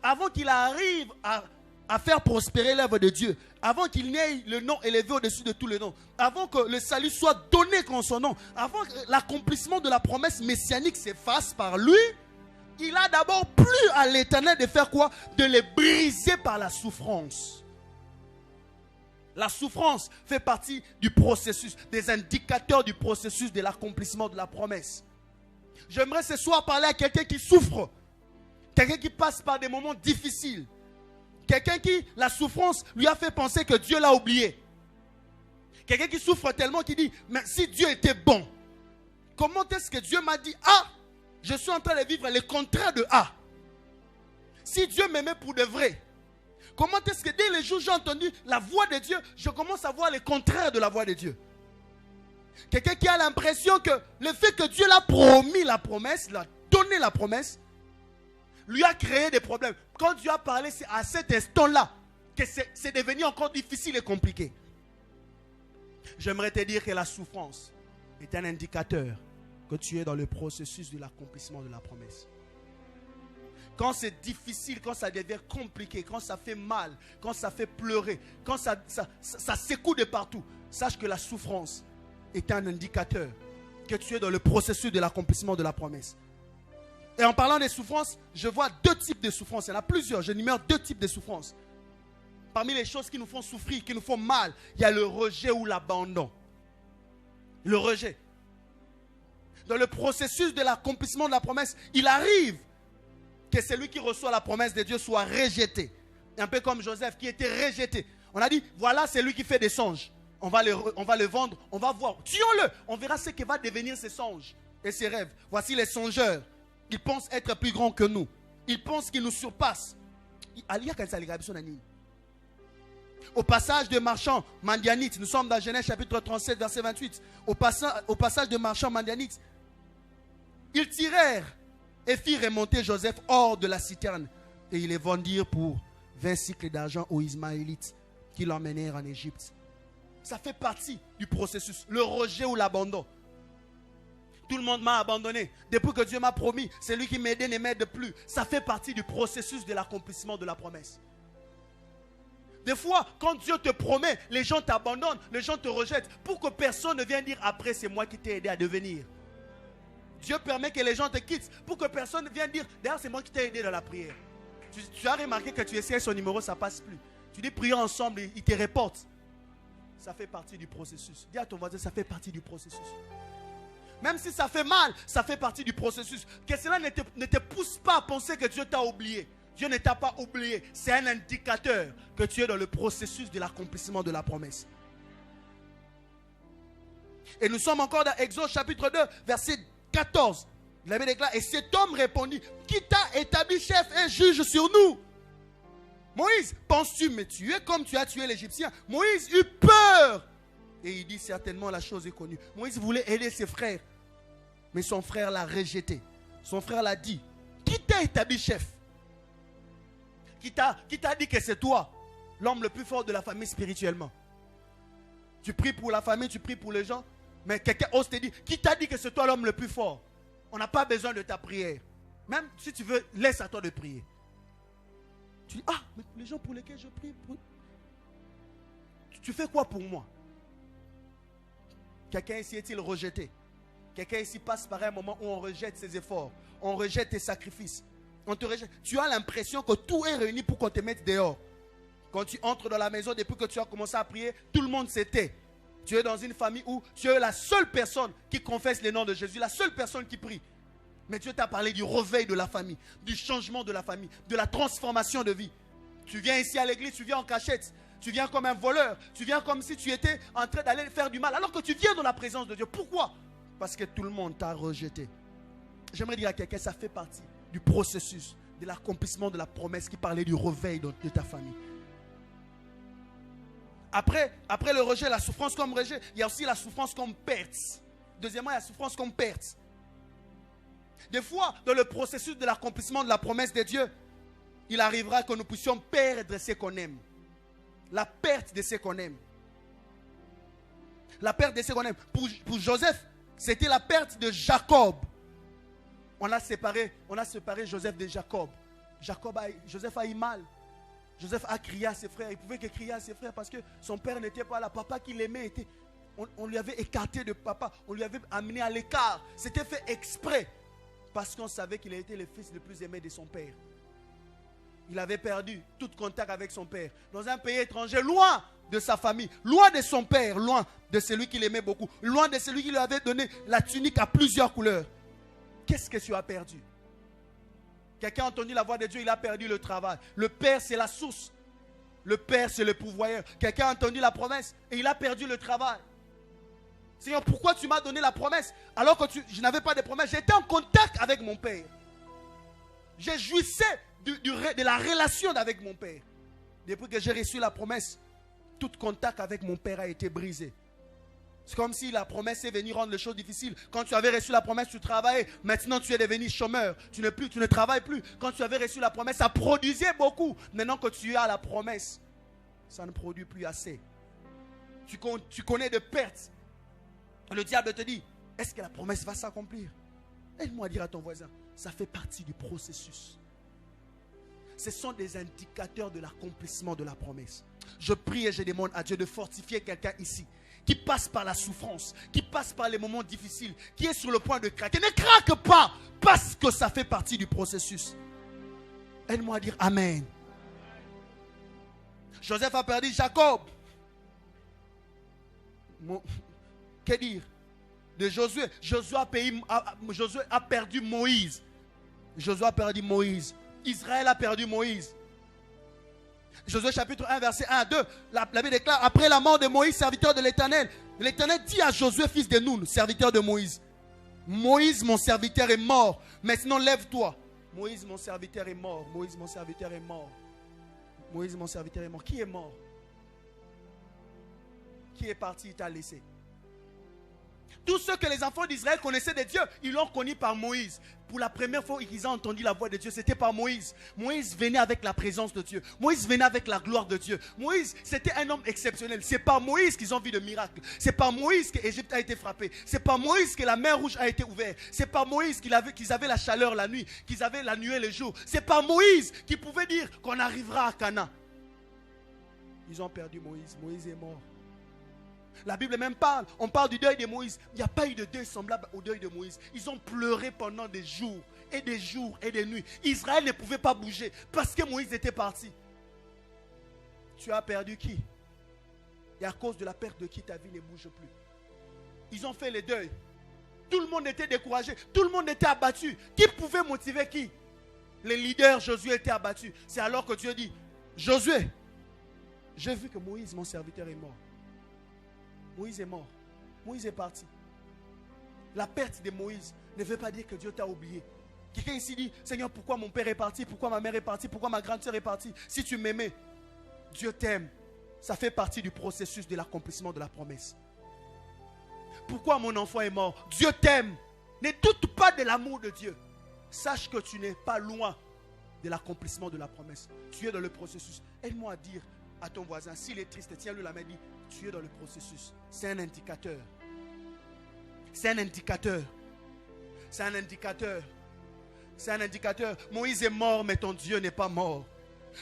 Avant qu'il arrive à faire prospérer l'œuvre de Dieu, avant qu'il n'ait le nom élevé au-dessus de tous les noms, avant que le salut soit donné en son nom, avant que l'accomplissement de la promesse messianique s'efface par lui, il a d'abord plu à l'Éternel de faire quoi? De les briser par la souffrance. La souffrance fait partie du processus, des indicateurs du processus de l'accomplissement de la promesse. J'aimerais ce soir parler à quelqu'un qui souffre, quelqu'un qui passe par des moments difficiles, quelqu'un qui, la souffrance lui a fait penser que Dieu l'a oublié. Quelqu'un qui souffre tellement qu'il dit, mais si Dieu était bon, comment est-ce que Dieu m'a dit A? Je suis en train de vivre le contraire de A. Si Dieu m'aimait pour de vrai, comment est-ce que dès le jour où j'ai entendu la voix de Dieu, je commence à voir le contraire de la voix de Dieu? Quelqu'un qui a l'impression que le fait que Dieu l'a promis la promesse, l'a donné la promesse, lui a créé des problèmes. Quand Dieu a parlé, c'est à cet instant-là que c'est devenu encore difficile et compliqué. J'aimerais te dire que la souffrance est un indicateur que tu es dans le processus de l'accomplissement de la promesse. Quand c'est difficile, quand ça devient compliqué, quand ça fait mal, quand ça fait pleurer, quand ça secoue de partout, sache que la souffrance est un indicateur que tu es dans le processus de l'accomplissement de la promesse. Et en parlant des souffrances, je vois deux types de souffrances. Il y en a plusieurs, je numère deux types de souffrances. Parmi les choses qui nous font souffrir, qui nous font mal, il y a le rejet ou l'abandon. Le rejet. Dans le processus de l'accomplissement de la promesse, il arrive que celui qui reçoit la promesse de Dieu soit rejeté. Un peu comme Joseph qui était rejeté. On a dit, voilà, c'est lui qui fait des songes. On va le vendre, on va voir. Tuons-le, on verra ce qui va devenir ces songes et ces rêves. Voici les songeurs. Ils pensent être plus grands que nous. Ils pensent qu'ils nous surpassent. Au passage de marchands Madianites, nous sommes dans Genèse chapitre 37, verset 28. Au passage de marchands Madianites, ils tirèrent et firent remonter Joseph hors de la citerne. Et ils les vendirent pour 20 cycles d'argent aux Ismaélites qui l'emmenèrent en Égypte. Ça fait partie du processus, le rejet ou l'abandon. Tout le monde m'a abandonné. Depuis que Dieu m'a promis, c'est lui qui m'aidait, ne m'aide plus. Ça fait partie du processus de l'accomplissement de la promesse. Des fois, quand Dieu te promet, les gens t'abandonnent, les gens te rejettent, pour que personne ne vienne dire après, c'est moi qui t'ai aidé à devenir. Dieu permet que les gens te quittent, pour que personne ne vienne dire, d'ailleurs, c'est moi qui t'ai aidé dans la prière. Tu as remarqué que tu essaies son numéro, ça ne passe plus. Tu dis, prions ensemble, il te reporte. Ça fait partie du processus. Dis à ton voisin, ça fait partie du processus. Même si ça fait mal, ça fait partie du processus. Que cela ne te pousse pas à penser que Dieu t'a oublié. Dieu ne t'a pas oublié. C'est un indicateur que tu es dans le processus de l'accomplissement de la promesse. Et nous sommes encore dans Exode chapitre 2, verset 14. Il avait déclaré, et cet homme répondit, qui t'a établi chef et juge sur nous? Moïse, penses-tu me tuer comme tu as tué l'Égyptien? Moïse eut peur. Et il dit, certainement la chose est connue. Moïse voulait aider ses frères. Mais son frère l'a rejeté. Son frère l'a dit, qui t'a établi chef? Qui t'a dit que c'est toi, l'homme le plus fort de la famille spirituellement? Tu pries pour la famille, tu pries pour les gens. Mais quelqu'un ose te dire, qui t'a dit que c'est toi l'homme le plus fort? On n'a pas besoin de ta prière. Même si tu veux, laisse à toi de prier. Tu dis, ah, mais les gens pour lesquels je prie, tu fais quoi pour moi? Quelqu'un ici est-il rejeté? Quelqu'un ici passe par un moment où on rejette ses efforts, on rejette tes sacrifices, on te rejette. Tu as l'impression que tout est réuni pour qu'on te mette dehors. Quand tu entres dans la maison, depuis que tu as commencé à prier, tout le monde se tait. Tu es dans une famille où tu es la seule personne qui confesse le nom de Jésus, la seule personne qui prie. Mais Dieu t'a parlé du réveil de la famille, du changement de la famille, de la transformation de vie. Tu viens ici à l'église, tu viens en cachette. Tu viens comme un voleur. Tu viens comme si tu étais en train d'aller faire du mal. Alors que tu viens dans la présence de Dieu. Pourquoi? Parce que tout le monde t'a rejeté. J'aimerais dire à quelqu'un, ça fait partie du processus de l'accomplissement de la promesse qui parlait du réveil de ta famille. Après le rejet, la souffrance comme rejet, il y a aussi la souffrance comme perte. Deuxièmement, il y a la souffrance comme perte. Des fois, dans le processus de l'accomplissement de la promesse de Dieu, il arrivera que nous puissions perdre ce qu'on aime. La perte de ce qu'on aime. La perte de ce qu'on aime. Pour Joseph, c'était la perte de Jacob. On a séparé Joseph de Jacob. Joseph a eu mal. Joseph a crié à ses frères. Il pouvait que crier à ses frères parce que son père n'était pas là. Papa qu'il aimait était... On lui avait écarté de papa. On lui avait amené à l'écart. C'était fait exprès. Parce qu'on savait qu'il était le fils le plus aimé de son père. Il avait perdu tout contact avec son père. Dans un pays étranger, loin de sa famille, loin de son père, loin de celui qu'il aimait beaucoup, loin de celui qui lui avait donné la tunique à plusieurs couleurs. Qu'est-ce que tu as perdu? Quelqu'un a entendu la voix de Dieu, il a perdu le travail. Le Père, c'est la source. Le Père, c'est le pourvoyeur. Quelqu'un a entendu la promesse et il a perdu le travail. Seigneur, pourquoi tu m'as donné la promesse alors que je n'avais pas de promesse? J'étais en contact avec mon Père. Je jouissais de la relation avec mon Père. Depuis que j'ai reçu la promesse, tout contact avec mon Père a été brisé. C'est comme si la promesse est venue rendre les choses difficiles. Quand tu avais reçu la promesse, tu travaillais. Maintenant, tu es devenu chômeur. Tu ne travailles plus. Quand tu avais reçu la promesse, ça produisait beaucoup. Maintenant que tu as la promesse, ça ne produit plus assez. Tu connais de pertes. Le diable te dit, est-ce que la promesse va s'accomplir? Aide-moi à dire à ton voisin, ça fait partie du processus. Ce sont des indicateurs de l'accomplissement de la promesse. Je prie et je demande à Dieu de fortifier quelqu'un ici qui passe par la souffrance, qui passe par les moments difficiles, qui est sur le point de craquer. Ne craque pas parce que ça fait partie du processus. Aide-moi à dire Amen. Joseph a perdu Jacob. Que dire de Josué? Josué a perdu Moïse. Josué a perdu Moïse. Israël a perdu Moïse. Josué chapitre 1 verset 1 à 2. La Bible déclare, après la mort de Moïse, serviteur de l'Éternel, l'Éternel dit à Josué, fils de Nun, serviteur de Moïse, Moïse mon serviteur est mort, maintenant lève-toi. Moïse mon serviteur est mort. Moïse mon serviteur est mort. Moïse mon serviteur est mort. Qui est mort? Qui est parti, il t'a laissé? Tous ceux que les enfants d'Israël connaissaient de Dieu, ils l'ont connu par Moïse. Pour la première fois qu'ils ont entendu la voix de Dieu, c'était par Moïse. Moïse venait avec la présence de Dieu. Moïse venait avec la gloire de Dieu. Moïse, c'était un homme exceptionnel. C'est par Moïse qu'ils ont vu de miracles. C'est par Moïse que l'Égypte a été frappée. C'est par Moïse que la mer rouge a été ouverte. C'est par Moïse qu'ils avaient la chaleur la nuit, qu'ils avaient la nuée le jour. C'est par Moïse qu'ils pouvaient dire qu'on arrivera à Canaan. Ils ont perdu Moïse. Moïse est mort. La Bible même parle, on parle du deuil de Moïse. Il n'y a pas eu de deuil semblable au deuil de Moïse. Ils ont pleuré pendant des jours et des jours et des nuits. Israël ne pouvait pas bouger parce que Moïse était parti. Tu as perdu qui? Et à cause de la perte de qui ta vie ne bouge plus. Ils ont fait le deuil. Tout le monde était découragé. Tout le monde était abattu. Qui pouvait motiver qui? Les leaders, Josué était abattu. C'est alors que Dieu dit, Josué, j'ai vu que Moïse, mon serviteur, est mort. Moïse est mort. Moïse est parti. La perte de Moïse ne veut pas dire que Dieu t'a oublié. Quelqu'un ici dit, Seigneur, pourquoi mon père est parti? Pourquoi ma mère est partie? Pourquoi ma grande soeur est partie? Si tu m'aimais, Dieu t'aime. Ça fait partie du processus de l'accomplissement de la promesse. Pourquoi mon enfant est mort? Dieu t'aime. Ne doute pas de l'amour de Dieu. Sache que tu n'es pas loin de l'accomplissement de la promesse. Tu es dans le processus. Aide-moi à dire à ton voisin, s'il est triste, tiens-lui la main et dis, tu es dans le processus. C'est un indicateur. C'est un indicateur. C'est un indicateur. C'est un indicateur. Moïse est mort, mais ton Dieu n'est pas mort.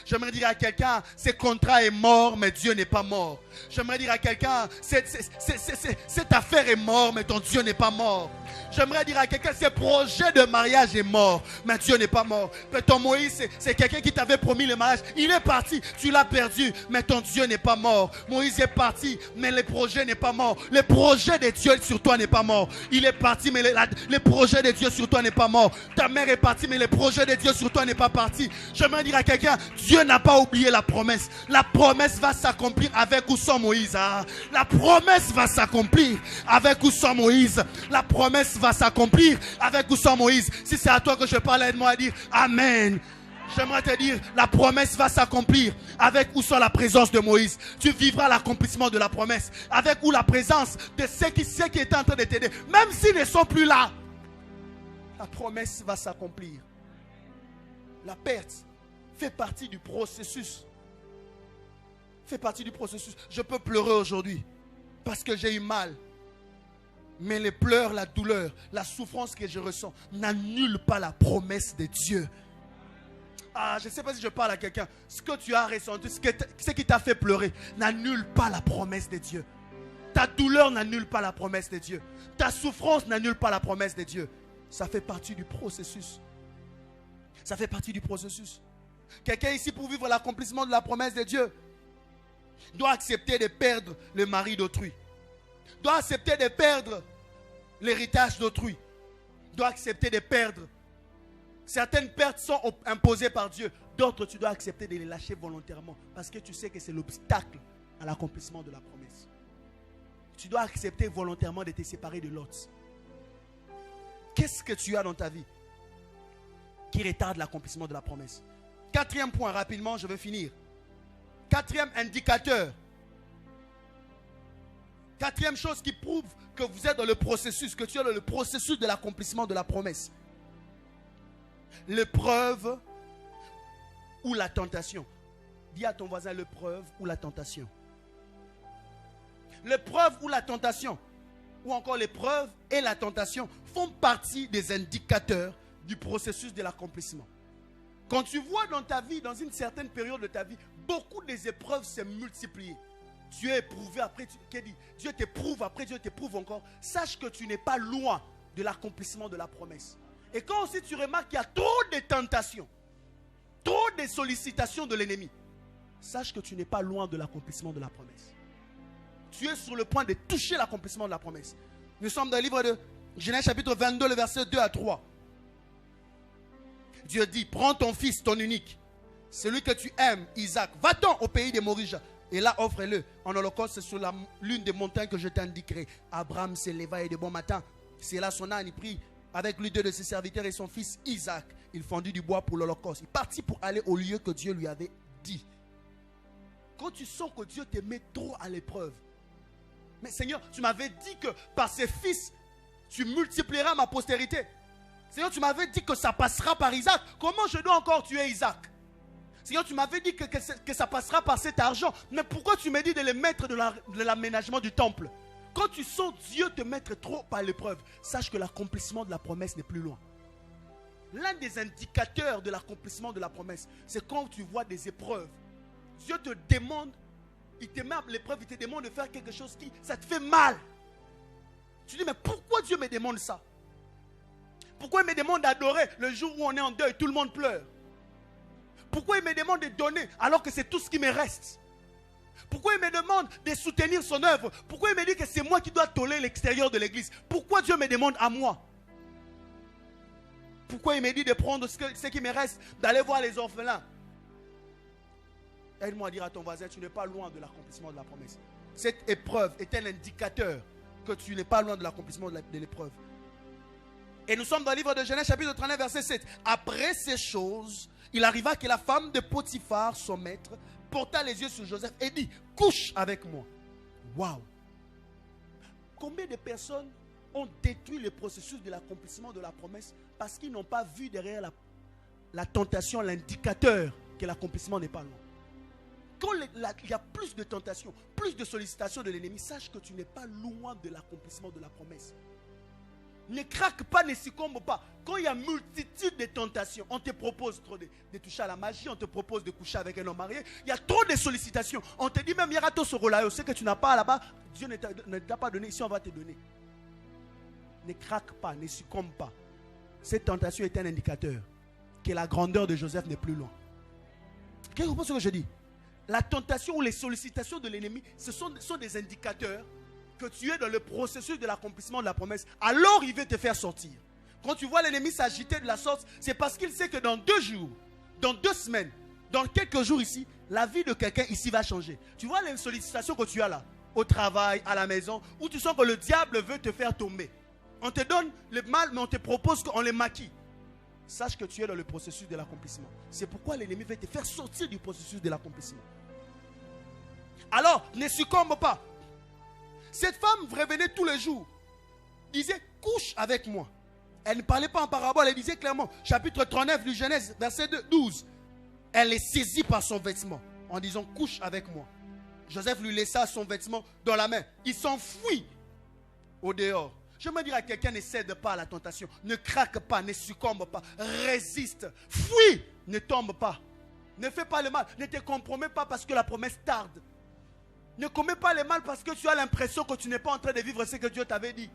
J'aimerais dire à quelqu'un, ce contrat est mort, mais Dieu n'est pas mort. J'aimerais dire à quelqu'un, cette affaire est morte, mais ton Dieu n'est pas mort. J'aimerais dire à quelqu'un, ce projet de mariage est mort, mais Dieu n'est pas mort. Ton Moïse, c'est quelqu'un qui t'avait promis le mariage. Il est parti, tu l'as perdu, mais ton Dieu n'est pas mort. Moïse est parti, mais le projet n'est pas mort. Le projet de Dieu sur toi n'est pas mort. Il est parti, mais le projet de Dieu sur toi n'est pas mort. Ta mère est partie, mais le projet de Dieu sur toi n'est pas parti. J'aimerais dire à quelqu'un, Dieu n'a pas oublié la promesse. La promesse va s'accomplir avec ou sans Moïse. Ah. La promesse va s'accomplir avec ou sans Moïse. La promesse va s'accomplir avec ou sans Moïse. Si c'est à toi que je parle, aide-moi à dire Amen. J'aimerais te dire, la promesse va s'accomplir avec ou sans la présence de Moïse. Tu vivras l'accomplissement de la promesse avec ou la présence de ceux qui étaient en train de t'aider. Même s'ils ne sont plus là, la promesse va s'accomplir. La perte fait partie du processus. fait partie du processus. Je peux pleurer aujourd'hui parce que j'ai eu mal. Mais les pleurs, la douleur, la souffrance que je ressens n'annulent pas la promesse de Dieu. Ah, je ne sais pas si je parle à quelqu'un. Ce que tu as ressenti, ce qui t'a fait pleurer, n'annule pas la promesse de Dieu. Ta douleur n'annule pas la promesse de Dieu. Ta souffrance n'annule pas la promesse de Dieu. Ça fait partie du processus. Ça fait partie du processus. Quelqu'un ici, pour vivre l'accomplissement de la promesse de Dieu, doit accepter de perdre le mari d'autrui. Doit accepter de perdre l'héritage d'autrui. Doit accepter de perdre. Certaines pertes sont imposées par Dieu. D'autres, tu dois accepter de les lâcher volontairement. Parce que tu sais que c'est l'obstacle à l'accomplissement de la promesse. Tu dois accepter volontairement de te séparer de l'autre. Qu'est-ce que tu as dans ta vie qui retarde l'accomplissement de la promesse? Quatrième point, rapidement, je vais finir. Quatrième indicateur. Quatrième chose qui prouve que vous êtes dans le processus, que tu es dans le processus de l'accomplissement de la promesse. L'épreuve ou la tentation. Dis à ton voisin l'épreuve ou la tentation. L'épreuve ou la tentation, ou encore l'épreuve et la tentation font partie des indicateurs du processus de l'accomplissement. Quand tu vois dans ta vie, dans une certaine période de ta vie, beaucoup des épreuves se multiplient. Tu es éprouvé, après Dieu t'éprouve, après Dieu t'éprouve encore. Sache que tu n'es pas loin de l'accomplissement de la promesse. Et quand aussi tu remarques qu'il y a trop de tentations, trop de sollicitations de l'ennemi, sache que tu n'es pas loin de l'accomplissement de la promesse. Tu es sur le point de toucher l'accomplissement de la promesse. Nous sommes dans le livre de Genèse chapitre 22, le verset 2 à 3. Dieu dit, prends ton fils, ton unique, celui que tu aimes, Isaac, va-t'en au pays des Moriches, et là offre-le en holocauste sur l'une des montagnes que je t'indiquerai. Abraham se leva et de bon matin, c'est là son âne, il prit avec lui 2 de ses serviteurs et son fils Isaac. Il fendit du bois pour l'holocauste. Il partit pour aller au lieu que Dieu lui avait dit. Quand tu sens que Dieu te met trop à l'épreuve, mais Seigneur, tu m'avais dit que par ces fils, tu multiplieras ma postérité. Seigneur, tu m'avais dit que ça passera par Isaac. Comment je dois encore tuer Isaac? Seigneur, tu m'avais dit que ça passera par cet argent. Mais pourquoi tu me dis de les mettre de l'aménagement du temple? Quand tu sens Dieu te mettre trop à l'épreuve, sache que l'accomplissement de la promesse n'est plus loin. L'un des indicateurs de l'accomplissement de la promesse, c'est quand tu vois des épreuves. Dieu te demande, il te met à l'épreuve, il te demande de faire quelque chose qui, ça te fait mal. Tu dis, mais pourquoi Dieu me demande ça? Pourquoi il me demande d'adorer le jour où on est en deuil, tout le monde pleure? Pourquoi il me demande de donner alors que c'est tout ce qui me reste? Pourquoi il me demande de soutenir son œuvre? Pourquoi il me dit que c'est moi qui dois tolérer l'extérieur de l'église? Pourquoi Dieu me demande à moi? Pourquoi il me dit de prendre ce qui me reste, d'aller voir les orphelins? Aide-moi à dire à ton voisin, tu n'es pas loin de l'accomplissement de la promesse. Cette épreuve est un indicateur que tu n'es pas loin de l'accomplissement de l'épreuve. Et nous sommes dans le livre de Genèse chapitre 39 verset 7. Après ces choses, il arriva que la femme de Potiphar, son maître, porta les yeux sur Joseph et dit, couche avec moi. Waouh! Combien de personnes ont détruit le processus de l'accomplissement de la promesse parce qu'ils n'ont pas vu derrière la tentation, l'indicateur que l'accomplissement n'est pas loin. Quand il y a plus de tentations, plus de sollicitations de l'ennemi, sache que tu n'es pas loin de l'accomplissement de la promesse. Ne craque pas, ne succombe pas. Quand il y a multitude de tentations, on te propose trop de toucher à la magie, on te propose de coucher avec un homme marié, il y a trop de sollicitations. On te dit même, il y aura tout ce rôle-là, ce que tu n'as pas là-bas, Dieu ne t'a pas donné, ici on va te donner. Ne craque pas, ne succombe pas. Cette tentation est un indicateur que la grandeur de Joseph n'est plus loin. Qu'est-ce que vous pensez ce que je dis? La tentation ou les sollicitations de l'ennemi, ce sont des indicateurs que tu es dans le processus de l'accomplissement de la promesse. Alors il veut te faire sortir. Quand tu vois l'ennemi s'agiter de la sorte, c'est parce qu'il sait que dans 2 jours, dans 2 semaines, dans quelques jours ici, la vie de quelqu'un ici va changer. Tu vois les sollicitations que tu as là, au travail, à la maison, où tu sens que le diable veut te faire tomber. On te donne le mal, mais on te propose qu'on les maquille. Sache que tu es dans le processus de l'accomplissement. C'est pourquoi l'ennemi veut te faire sortir du processus de l'accomplissement. Alors, ne succombe pas. Cette femme revenait tous les jours, disait, couche avec moi. Elle ne parlait pas en parabole, elle disait clairement, chapitre 39 du Genèse, verset 12. Elle est saisie par son vêtement, en disant, couche avec moi. Joseph lui laissa son vêtement dans la main. Il s'enfuit au dehors. Je me dirais à quelqu'un, ne cède pas à la tentation. Ne craque pas, ne succombe pas. Résiste. Fuis. Ne tombe pas. Ne fais pas le mal. Ne te compromets pas parce que la promesse tarde. Ne commets pas le mal parce que tu as l'impression que tu n'es pas en train de vivre ce que Dieu t'avait dit.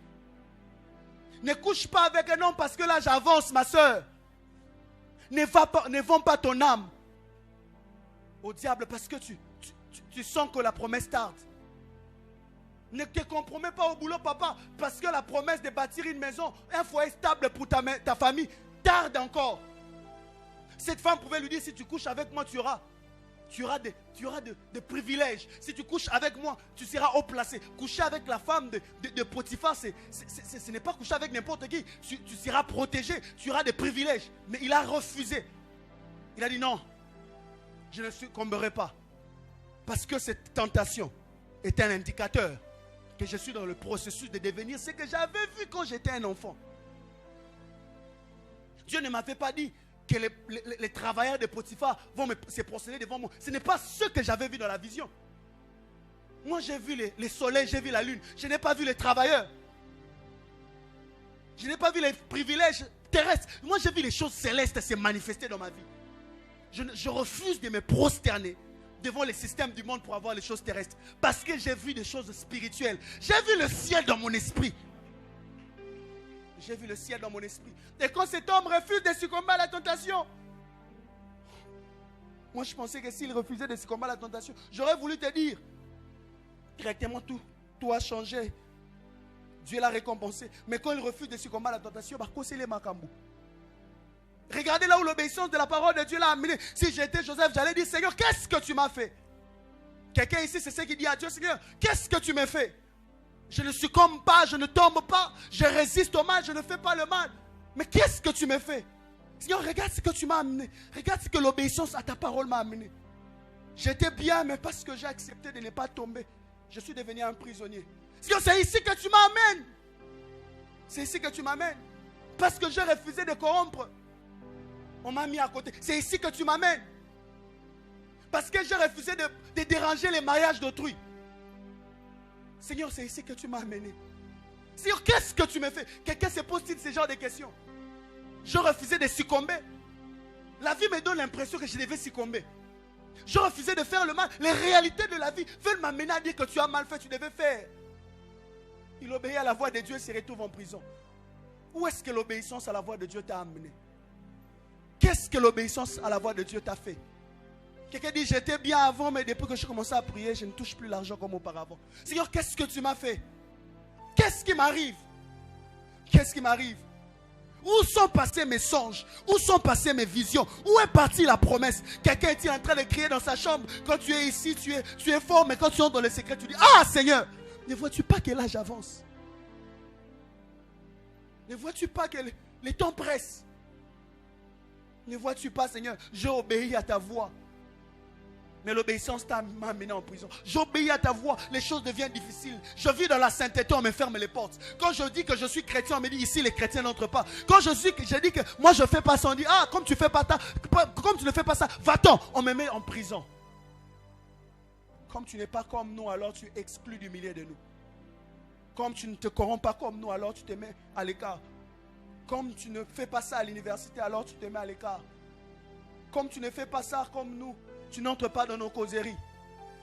Ne couche pas avec un homme parce que là j'avance, ma soeur. Ne vends pas ton âme au diable parce que tu sens que la promesse tarde. Ne te compromets pas au boulot, papa, parce que la promesse de bâtir une maison, un foyer stable pour ta famille, tarde encore. Cette femme pouvait lui dire, si tu couches avec moi, tu auras des privilèges. Si tu couches avec moi, tu seras haut placé. Coucher avec la femme de Potiphar, ce n'est pas coucher avec n'importe qui. Tu seras protégé, tu auras des privilèges. Mais il a refusé. Il a dit non, je ne succomberai pas. Parce que cette tentation est un indicateur que je suis dans le processus de devenir ce que j'avais vu quand j'étais un enfant. Dieu ne m'avait pas dit que les travailleurs de Potiphar vont se prosterner devant moi. Ce n'est pas ce que j'avais vu dans la vision. Moi j'ai vu les soleils, j'ai vu la lune. Je n'ai pas vu les travailleurs. Je n'ai pas vu les privilèges terrestres. Moi j'ai vu les choses célestes se manifester dans ma vie. Je refuse de me prosterner devant les systèmes du monde pour avoir les choses terrestres. Parce que j'ai vu des choses spirituelles. J'ai vu le ciel dans mon esprit. J'ai vu le ciel dans mon esprit. Et quand cet homme refuse de succomber à la tentation, moi je pensais que s'il refusait de succomber à la tentation, j'aurais voulu te dire, directement tout a changé. Dieu l'a récompensé. Mais quand il refuse de succomber à la tentation, regardez là où l'obéissance de la parole de Dieu l'a amené. Si j'étais Joseph, j'allais dire, Seigneur, qu'est-ce que tu m'as fait? Quelqu'un ici, c'est ce qui dit à Dieu, Seigneur, qu'est-ce que tu m'as fait? Je ne succombe pas, je ne tombe pas, je résiste au mal, je ne fais pas le mal. Mais qu'est-ce que tu m'as fait? Seigneur, regarde ce que tu m'as amené. Regarde ce que l'obéissance à ta parole m'a amené. J'étais bien, mais parce que j'ai accepté de ne pas tomber, je suis devenu un prisonnier. Seigneur, c'est ici que tu m'amènes. C'est ici que tu m'amènes. Parce que j'ai refusé de corrompre, on m'a mis à côté. C'est ici que tu m'amènes. Parce que j'ai refusé de déranger les mariages d'autrui. Seigneur, c'est ici que tu m'as amené. Seigneur, qu'est-ce que tu me fais? Quelqu'un se pose-t-il ce genre de questions? Je refusais de succomber. La vie me donne l'impression que je devais succomber. Je refusais de faire le mal. Les réalités de la vie veulent m'amener à dire que tu as mal fait, tu devais faire. Il obéit à la voix de Dieu et se retrouve en prison. Où est-ce que l'obéissance à la voix de Dieu t'a amené? Qu'est-ce que l'obéissance à la voix de Dieu t'a fait? Quelqu'un dit, j'étais bien avant, mais depuis que je commençais à prier, je ne touche plus l'argent comme auparavant. Seigneur, qu'est-ce que tu m'as fait? Qu'est-ce qui m'arrive? Qu'est-ce qui m'arrive? Où sont passés mes songes? Où sont passées mes visions? Où est partie la promesse? Quelqu'un est-il en train de crier dans sa chambre? Quand tu es ici, tu es fort, mais quand tu entres dans le secret, tu dis, ah Seigneur, ne vois-tu pas que là j'avance? Ne vois-tu pas que les temps pressent? Ne vois-tu pas, Seigneur, j'ai obéi à ta voix. Mais l'obéissance m'a amené en prison. J'obéis à ta voix, les choses deviennent difficiles. Je vis dans la sainteté, on me ferme les portes. Quand je dis que je suis chrétien, on me dit ici les chrétiens n'entrent pas. Quand je dis que moi je ne fais pas ça, on dit ah comme tu ne fais pas comme tu ne fais pas ça, va-t'en, on me met en prison. Comme tu n'es pas comme nous, alors tu es exclu du milieu de nous. Comme tu ne te corromps pas comme nous, alors tu te mets à l'écart. Comme tu ne fais pas ça à l'université, alors tu te mets à l'écart. Comme tu ne fais pas ça comme nous, tu n'entres pas dans nos causeries.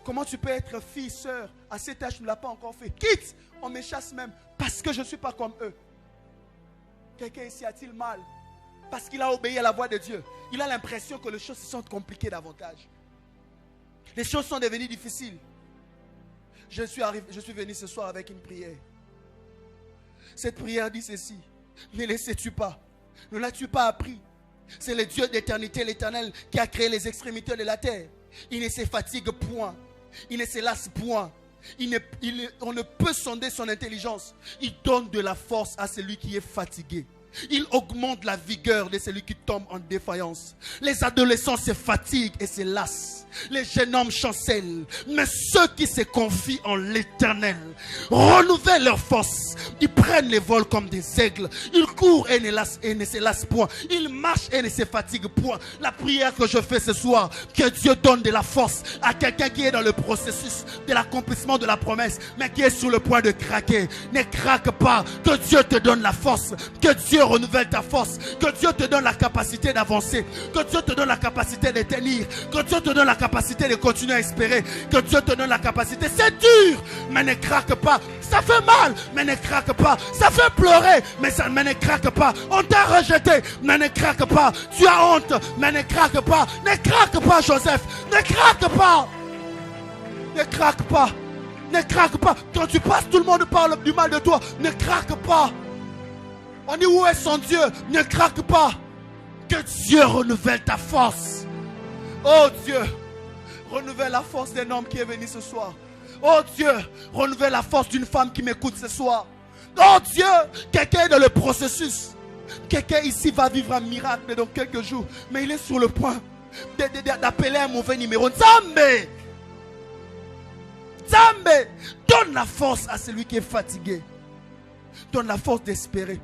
Comment tu peux être fille, sœur, à cet âge, tu ne l'as pas encore fait? Quitte, on me chasse même, parce que je ne suis pas comme eux. Quelqu'un ici a-t-il mal? Parce qu'il a obéi à la voix de Dieu. Il a l'impression que les choses se sont compliquées davantage. Les choses sont devenues difficiles. Je suis venu ce soir avec une prière. Cette prière dit ceci. Ne les sais-tu pas? Ne l'as-tu pas appris? C'est le Dieu d'éternité, l'Éternel, qui a créé les extrémités de la terre. Il ne se fatigue point. Il ne se lasse point. On ne peut sonder son intelligence. Il donne de la force à celui qui est fatigué. Il augmente la vigueur de celui qui tombe en défaillance. Les adolescents se fatiguent et se lassent. Les jeunes hommes chancellent. Mais ceux qui se confient en l'Éternel renouvellent leur force. Ils prennent les vols comme des aigles. Ils courent et ne se lassent point. Ils marchent et ne se fatiguent point. La prière que je fais ce soir, que Dieu donne de la force à quelqu'un qui est dans le processus de l'accomplissement de la promesse, mais qui est sur le point de craquer. Ne craque pas. Que Dieu te donne la force. Que Dieu renouvelle ta force. Que Dieu te donne la capacité d'avancer. Que Dieu te donne la capacité de tenir. Que Dieu te donne la capacité de continuer à espérer. Que Dieu te donne la capacité. C'est dur, mais ne craque pas. Ça fait mal, mais ne craque pas. Ça fait pleurer, mais ne craque pas. On t'a rejeté, mais ne craque pas. Tu as honte, mais ne craque pas. Ne craque pas, Joseph. Ne craque pas. Ne craque pas. Ne craque pas. Quand tu passes, tout le monde parle du mal de toi. Ne craque pas. On dit où est son Dieu? Ne craque pas. Que Dieu renouvelle ta force. Oh Dieu, renouvelle la force d'un homme qui est venu ce soir. Oh Dieu, renouvelle la force d'une femme qui m'écoute ce soir. Oh Dieu, quelqu'un est dans le processus. Quelqu'un ici va vivre un miracle dans quelques jours. Mais il est sur le point d'appeler un mauvais numéro. Zambé, Zambé, donne la force à celui qui est fatigué. Donne la force d'espérer.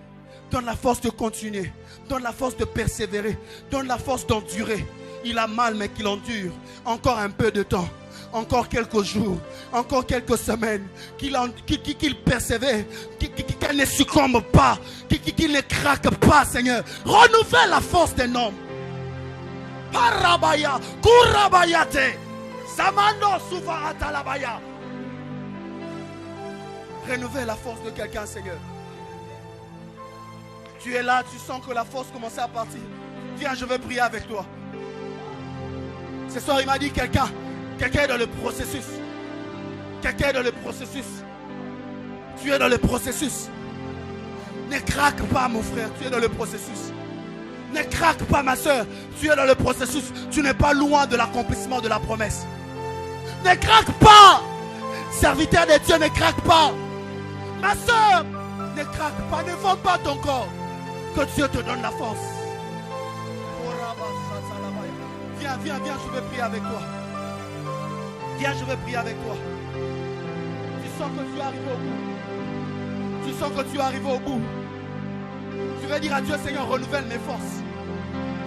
Donne la force de continuer. Donne la force de persévérer. Donne la force d'endurer. Il a mal mais qu'il endure. Encore un peu de temps. Encore quelques jours. Encore quelques semaines. Qu'il persévère. Qu'elle ne succombe pas. Qu'il ne craque pas, Seigneur. Renouvelle la force d'un homme. Parabaya. Kurabayate. Samando Souva Atalabaya. Renouvelle la force de quelqu'un, Seigneur. Tu es là, tu sens que la force commence à partir. Viens, je vais prier avec toi. Ce soir, il m'a dit quelqu'un est dans le processus. Quelqu'un est dans le processus. Tu es dans le processus. Ne craque pas, mon frère, tu es dans le processus. Ne craque pas, ma soeur, tu es dans le processus. Tu n'es pas loin de l'accomplissement de la promesse. Ne craque pas. Serviteur de Dieu, ne craque pas. Ma soeur, ne craque pas, ne vends pas ton corps. Que Dieu te donne la force. Viens, je vais prier avec toi. Viens, je vais prier avec toi. Tu sens que tu es arrivé au bout. Tu sens que tu es arrivé au bout. Tu vas dire à Dieu, Seigneur, renouvelle mes forces.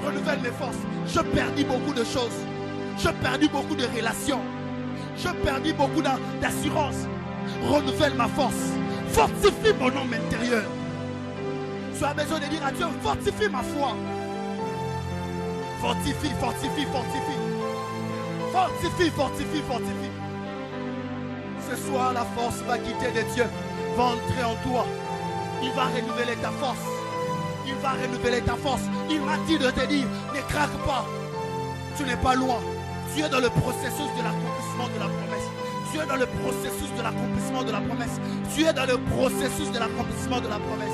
Renouvelle mes forces. Je perdis beaucoup de choses. Je perdis beaucoup de relations. Je perdis beaucoup d'assurance. Renouvelle ma force. Fortifie mon homme intérieur. Tu as besoin de dire à Dieu, fortifie ma foi. Fortifie, fortifie, fortifie. Fortifie, fortifie, fortifie. Ce soir, la force va quitter de Dieu, va entrer en toi. Il va renouveler ta force. Il va renouveler ta force. Il m'a dit de te dire, ne craque pas. Tu n'es pas loin. Tu es dans le processus de l'accomplissement de la promesse. Tu es dans le processus de l'accomplissement de la promesse. Tu es dans le processus de l'accomplissement de la promesse.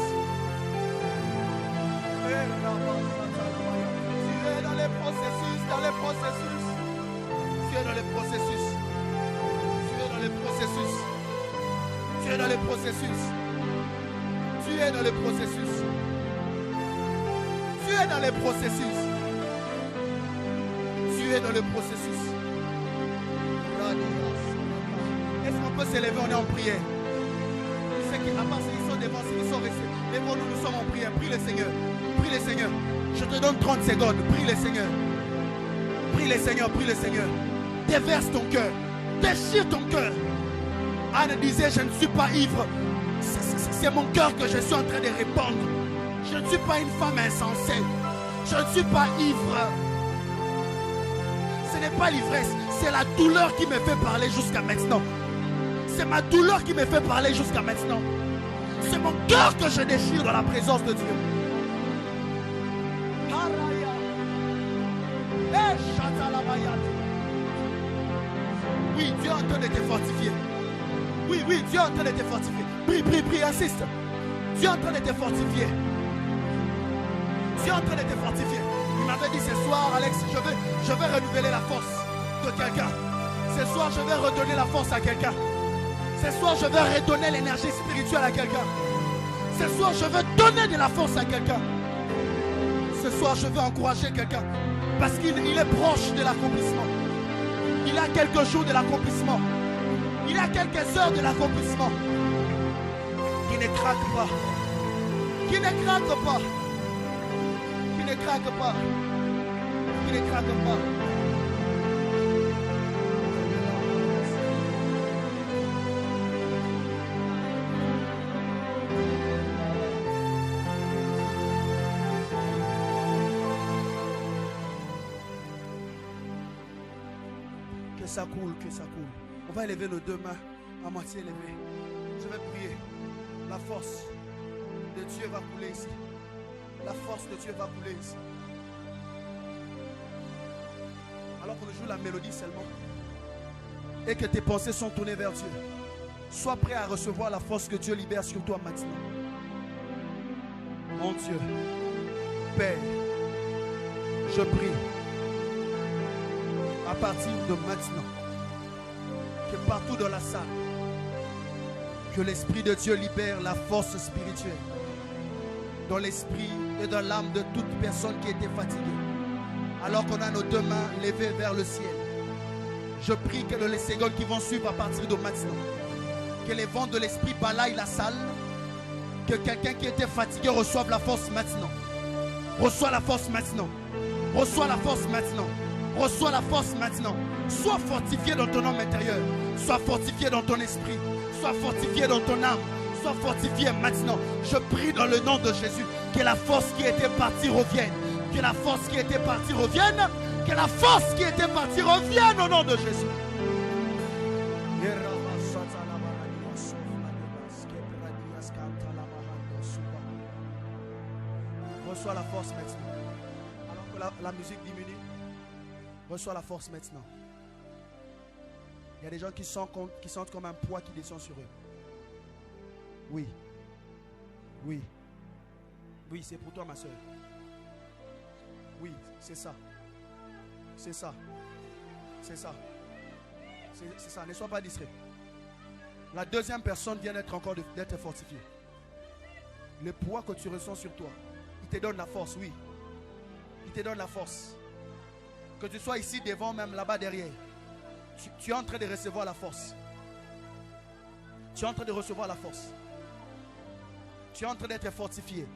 Dans les processus. Tu es dans les processus. Tu es dans les processus. Tu es dans les processus. Tu es dans les processus. Tu es dans les processus. Tu es dans le processus. Est-ce qu'on peut s'élever? On est en prière. Ceux qui avancent, ils sont devant, ils sont restés. Lèvons-nous, nous sommes en prière. Prie le Seigneur. Prie le Seigneur. Je te donne 30 secondes. Prie le Seigneur. Prie le Seigneur, prie le Seigneur. Déverse ton cœur. Déchire ton cœur. Anne disait, je ne suis pas ivre. C'est mon cœur que je suis en train de répandre. Je ne suis pas une femme insensée. Je ne suis pas ivre. Ce n'est pas l'ivresse. C'est la douleur qui me fait parler jusqu'à maintenant. C'est ma douleur qui me fait parler jusqu'à maintenant. C'est mon cœur que je déchire dans la présence de Dieu. Oui, Dieu est en train de te fortifier. Oui, Dieu est en train de te fortifier. Prie, insiste. Dieu est en train de te fortifier. Dieu est en train de te fortifier. Il m'avait dit ce soir, Alex, je vais renouveler la force de quelqu'un. Ce soir, je vais redonner la force à quelqu'un. Ce soir, je vais redonner l'énergie spirituelle à quelqu'un. Ce soir, je veux donner de la force à quelqu'un. Ce soir, je veux encourager quelqu'un. Parce qu'il est proche de l'accomplissement. Il a quelques jours de l'accomplissement. Il a quelques heures de l'accomplissement. Qui ne craque pas. Qui ne craque pas. Qui ne craque pas. Qui ne craque pas. Que ça coule, que ça coule. On va élever nos deux mains à moitié élevées. Je vais prier. La force de Dieu va couler ici. La force de Dieu va couler ici. Alors qu'on joue la mélodie seulement et que tes pensées sont tournées vers Dieu, sois prêt à recevoir la force que Dieu libère sur toi maintenant. Mon Dieu, Père, je prie à partir de maintenant que partout dans la salle, que l'Esprit de Dieu libère la force spirituelle dans l'esprit et dans l'âme de toute personne qui était fatiguée. Alors qu'on a nos deux mains levées vers le ciel, je prie que dans les secondes qui vont suivre à partir de maintenant, que les vents de l'Esprit balayent la salle, que quelqu'un qui était fatigué reçoive la force maintenant. Reçois la force maintenant. Reçois la force maintenant. Reçois la force maintenant. Sois fortifié dans ton homme intérieur. Sois fortifié dans ton esprit. Sois fortifié dans ton âme. Sois fortifié maintenant. Je prie dans le nom de Jésus que la force qui était partie revienne. Que la force qui était partie revienne. Que la force qui était partie revienne au nom de Jésus. Reçois la force maintenant. Alors que la musique diminue, reçois la force maintenant. Il y a des gens qui sentent comme un poids qui descend sur eux. Oui. Oui. Oui, c'est pour toi, ma soeur. Oui, c'est ça. C'est ça. C'est ça. C'est ça. Ne sois pas distrait. La deuxième personne vient d'être fortifiée. Le poids que tu ressens sur toi, il te donne la force, oui. Il te donne la force. Que tu sois ici devant, même là-bas derrière. Tu es en train de recevoir la force. Tu es en train de recevoir la force. Tu es en train d'être fortifié.